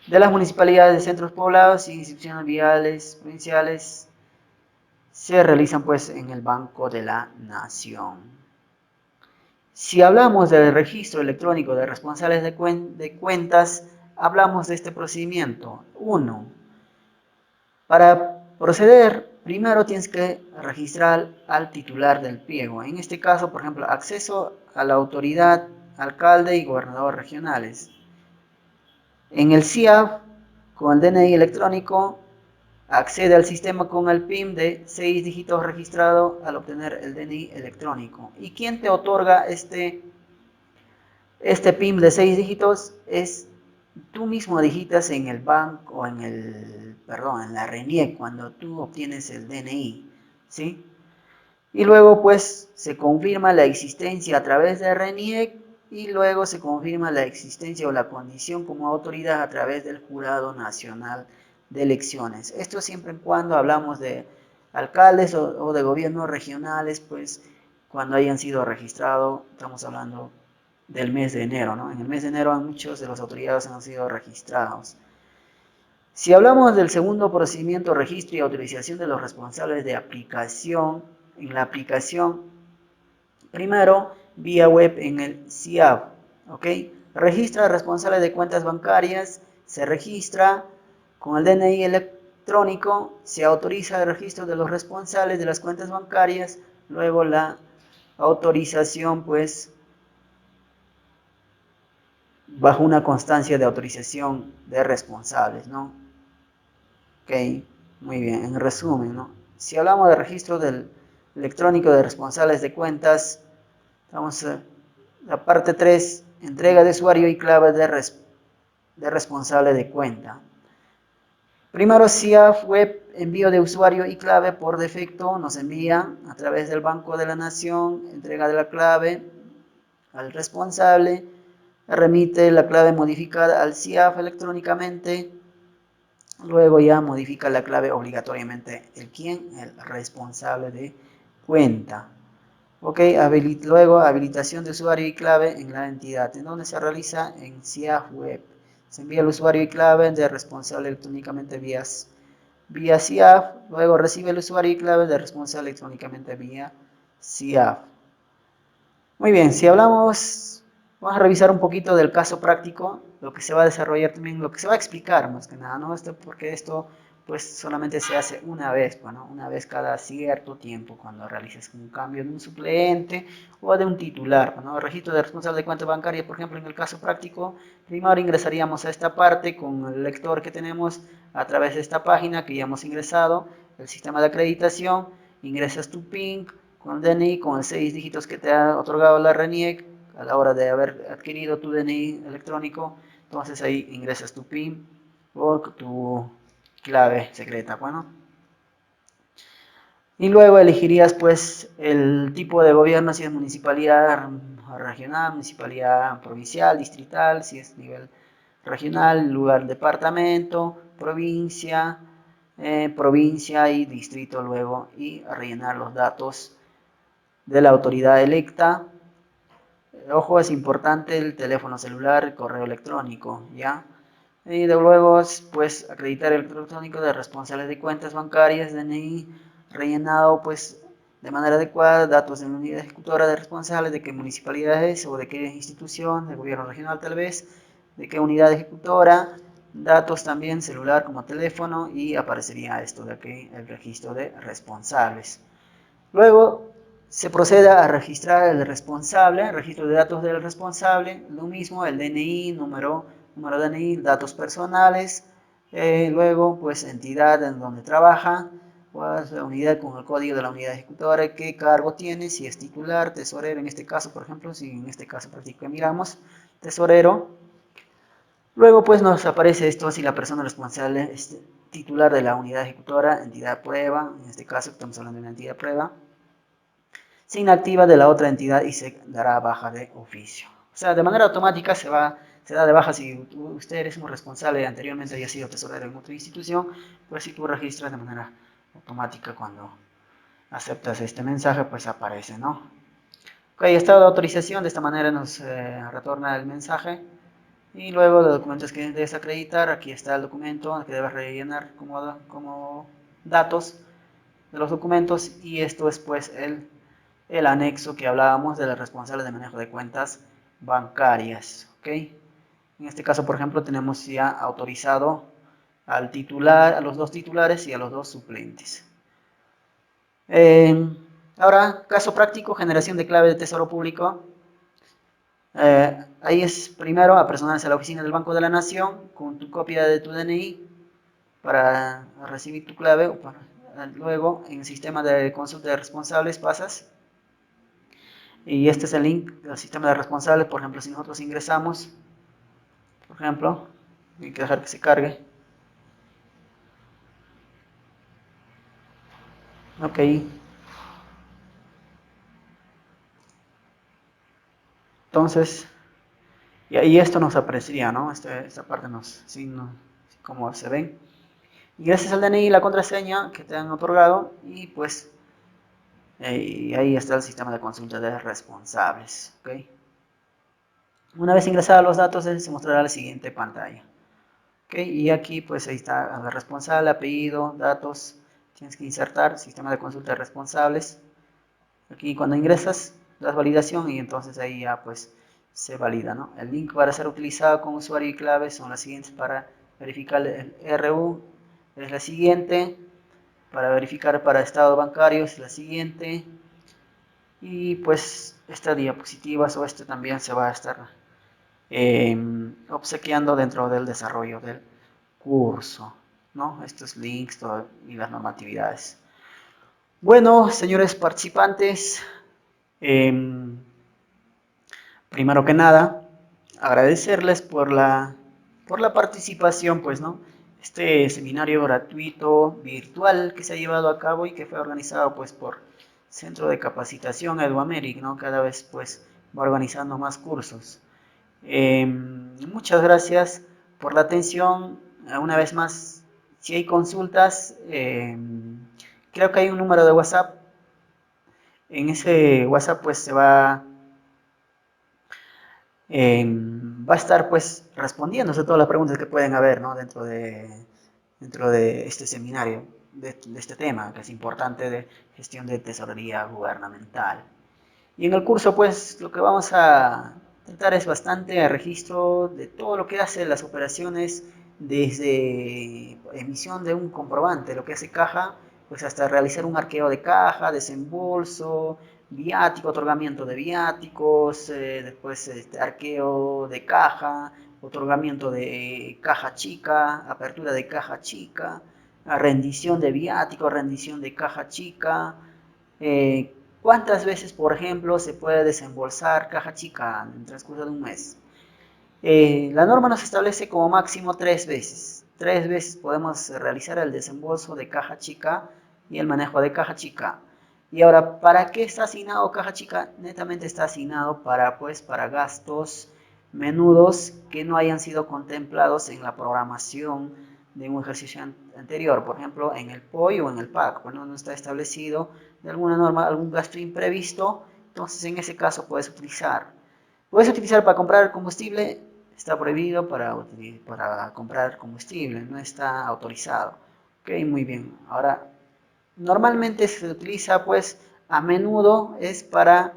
de las municipalidades de centros poblados y instituciones viales provinciales se realizan pues en el Banco de la Nación. Si hablamos del registro electrónico de responsables de cuentas, hablamos de este procedimiento. 1. Para proceder, primero tienes que registrar al titular del pliego. En este caso, por ejemplo, acceso a la autoridad, alcalde y gobernador regionales. En el CIAF, con el DNI electrónico, accede al sistema con el PIN de 6 dígitos registrado al obtener el DNI electrónico. ¿Y quién te otorga este PIN de 6 dígitos? Es tú mismo digitas en el banco o en la RENIEC cuando tú obtienes el DNI, ¿sí? Y luego pues se confirma la existencia a través de RENIEC y luego se confirma la existencia o la condición como autoridad a través del Jurado Nacional de Elecciones. Esto siempre y cuando hablamos de alcaldes o de gobiernos regionales, pues cuando hayan sido registrados, estamos hablando del mes de enero, ¿no? En el mes de enero muchos de las autoridades han sido registrados. Si hablamos del segundo procedimiento, registro y autorización de los responsables de aplicación, en la aplicación, primero, vía web en el CIAF, ¿ok? Registra responsables de cuentas bancarias, se registra con el DNI electrónico, se autoriza el registro de los responsables de las cuentas bancarias, luego la autorización, pues, bajo una constancia de autorización de responsables, ¿no? Ok, muy bien, en resumen, ¿no? Si hablamos de registro electrónico de responsables de cuentas, vamos a la parte 3, entrega de usuario y clave de responsable de cuenta. Primero, CIAF Web, envío de usuario y clave por defecto, nos envía a través del Banco de la Nación, entrega de la clave al responsable, remite la clave modificada al CIAF electrónicamente, luego ya modifica la clave obligatoriamente el responsable de cuenta. Ok, luego habilitación de usuario y clave en la entidad, en donde se realiza en CIAF Web. Se envía el usuario y clave de responsable electrónicamente vía CIAF, luego recibe el usuario y clave de responsable electrónicamente vía CIAF. Muy bien, si hablamos, vamos a revisar un poquito del caso práctico, lo que se va a desarrollar también, lo que se va a explicar más que nada, ¿no? Porque esto pues solamente se hace una vez, bueno, una vez cada cierto tiempo cuando realices un cambio de un suplente o de un titular, ¿no? Registro de responsable de cuenta bancaria, por ejemplo, en el caso práctico, primero ingresaríamos a esta parte con el lector que tenemos a través de esta página que ya hemos ingresado, el sistema de acreditación, ingresas tu PIN con el DNI, con los 6 dígitos que te ha otorgado la RENIEC a la hora de haber adquirido tu DNI electrónico. Entonces ahí ingresas tu PIN o tu clave secreta. Bueno, y luego elegirías pues el tipo de gobierno, si es municipalidad regional, municipalidad provincial, distrital, si es nivel regional, lugar departamento, provincia, provincia y distrito luego, y rellenar los datos de la autoridad electa. Ojo, es importante el teléfono celular, el correo electrónico, ¿ya? Y de luego, pues, acreditar el electrónico de responsables de cuentas bancarias, DNI, rellenado, pues, de manera adecuada, datos de la unidad ejecutora de responsables, de qué municipalidad es o de qué institución, del gobierno regional tal vez, de qué unidad ejecutora, datos también celular como teléfono y aparecería esto de aquí, el registro de responsables. Luego se procede a registrar el responsable, registro de datos del responsable, lo mismo el DNI, número DNI, datos personales, luego pues entidad en donde trabaja, pues la unidad con el código de la unidad ejecutora, qué cargo tiene, si es titular, tesorero, en este caso por ejemplo, si en este caso práctico miramos, tesorero. Luego pues nos aparece esto si la persona responsable es titular de la unidad ejecutora, entidad prueba, en este caso estamos hablando de una entidad prueba, se inactiva de la otra entidad y se dará baja de oficio. O sea, de manera automática se da de baja si usted eres un responsable anteriormente haya sido tesorero en otra institución, pues si tú registras de manera automática cuando aceptas este mensaje, pues aparece, ¿no? Ok, estado de autorización, de esta manera nos retorna el mensaje. Y luego los documentos que debes acreditar, aquí está el documento que debes rellenar como datos de los documentos y esto es pues el anexo que hablábamos de los responsables de manejo de cuentas bancarias. ¿Okay? En este caso, por ejemplo, tenemos ya autorizado al titular, a los dos titulares y a los dos suplentes. Ahora, caso práctico, generación de clave de tesoro público. Ahí es primero apersonarse a la oficina del Banco de la Nación con tu copia de tu DNI para recibir tu clave. Luego, en el sistema de consulta de responsables pasas y este es el link del sistema de responsables. Por ejemplo, si nosotros ingresamos, por ejemplo, hay que dejar que se cargue. Ok. Entonces, y esto nos aparecería, ¿no? Esta parte como se ven. Ingresas al DNI y la contraseña que te han otorgado y pues y ahí está el sistema de consulta de responsables. ¿Okay? Una vez ingresados los datos, se mostrará la siguiente pantalla. ¿Okay? Y aquí pues ahí está el responsable, apellido, datos. Tienes que insertar sistema de consulta de responsables. Aquí cuando ingresas, das validación y entonces ahí ya pues se valida, ¿no? El link para ser utilizado con usuario y clave son las siguientes para verificar el RU. Es la siguiente. Para verificar para estado bancario es la siguiente. Y pues esta diapositiva o este también se va a estar obsequiando dentro del desarrollo del curso, ¿no? Estos links y las normatividades. Bueno, señores participantes, eh, primero que nada, agradecerles por la participación, pues, ¿no? Este seminario gratuito, virtual, que se ha llevado a cabo y que fue organizado, pues, por Centro de Capacitación Eduameric, ¿no? Cada vez, pues, va organizando más cursos. Muchas gracias por la atención. Una vez más, si hay consultas, creo que hay un número de WhatsApp. En ese WhatsApp, pues, va a estar pues respondiéndose todas las preguntas que pueden haber, ¿no? dentro de este seminario, de este tema que es importante de gestión de tesorería gubernamental. Y en el curso pues lo que vamos a tratar es bastante registro de todo lo que hace las operaciones desde emisión de un comprobante, lo que hace caja, pues hasta realizar un arqueo de caja, desembolso, viático, otorgamiento de viáticos, después arqueo de caja, otorgamiento de caja chica, apertura de caja chica, rendición de viático, rendición de caja chica, ¿Cuántas veces, por ejemplo, se puede desembolsar caja chica en el transcurso de un mes? La norma nos establece como máximo 3 veces. 3 veces podemos realizar el desembolso de caja chica y el manejo de caja chica. Y ahora, ¿para qué está asignado caja chica? Netamente está asignado para gastos menudos que no hayan sido contemplados en la programación de un ejercicio anterior. Por ejemplo, en el POI o en el PAC. Bueno, no está establecido de alguna norma algún gasto imprevisto. Entonces, en ese caso puedes utilizar. Puedes utilizar para comprar combustible, está prohibido para comprar combustible, no está autorizado. Ok, muy bien. Ahora, normalmente se utiliza pues a menudo es para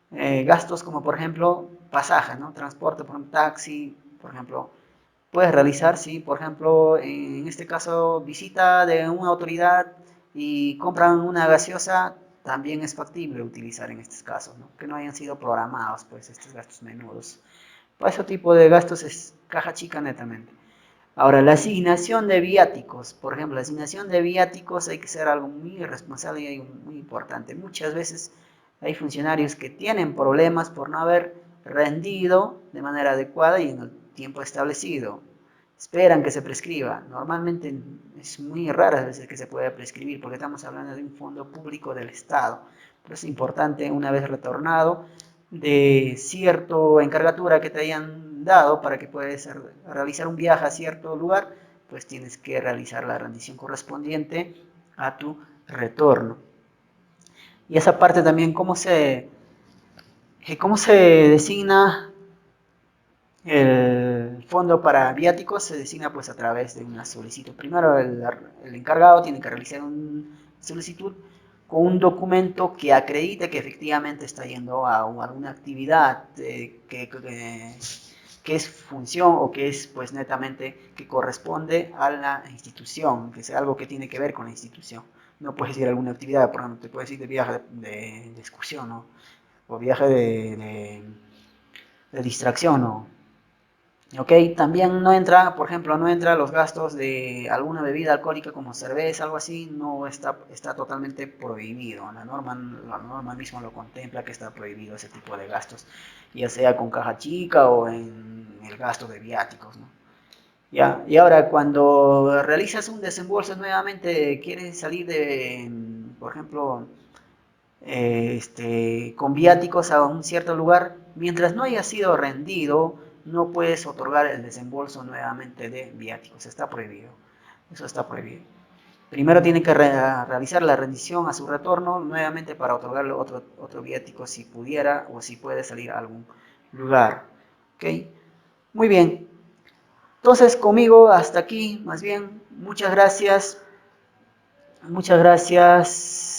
gastos como por ejemplo pasaje, ¿no? Transporte, por ejemplo, taxi, por ejemplo. Puedes realizar, sí, por ejemplo, en este caso, visita de una autoridad y compran una gaseosa, también es factible utilizar en estos casos, ¿no? Que no hayan sido programados, pues, estos gastos menudos. Para ese tipo de gastos es caja chica netamente. Ahora, la asignación de viáticos, por ejemplo, la asignación de viáticos hay que ser algo muy responsable y muy importante. Muchas veces hay funcionarios que tienen problemas por no haber rendido de manera adecuada y en el tiempo establecido. Esperan que se prescriba. Normalmente es muy rara veces que se pueda prescribir porque estamos hablando de un fondo público del Estado. Pero es importante, una vez retornado, de cierta encargatura que te hayan dado para que puedas realizar un viaje a cierto lugar, pues tienes que realizar la rendición correspondiente a tu retorno. Y esa parte también, cómo se designa el fondo para viáticos? Se designa pues a través de una solicitud. Primero el encargado tiene que realizar una solicitud con un documento que acredite que efectivamente está yendo a alguna actividad que es función o que es pues netamente que corresponde a la institución, que sea algo que tiene que ver con la institución. No puedes ir a alguna actividad, por ejemplo, te puedes ir de viaje de excursión, ¿no? O viaje de distracción, ¿no? Ok, también no entra, por ejemplo, no entra los gastos de alguna bebida alcohólica como cerveza, algo así, no está totalmente prohibido. La norma misma lo contempla que está prohibido ese tipo de gastos, ya sea con caja chica o en el gasto de viáticos, ¿no? Ya, y ahora cuando realizas un desembolso nuevamente, quieres salir por ejemplo, con viáticos a un cierto lugar, mientras no haya sido rendido, no puedes otorgar el desembolso nuevamente de viáticos. Está prohibido. Eso está prohibido. Primero tiene que realizar la rendición a su retorno nuevamente para otorgarle otro viático si pudiera o si puede salir a algún lugar. ¿Ok? Muy bien. Entonces conmigo hasta aquí, más bien. Muchas gracias. Muchas gracias.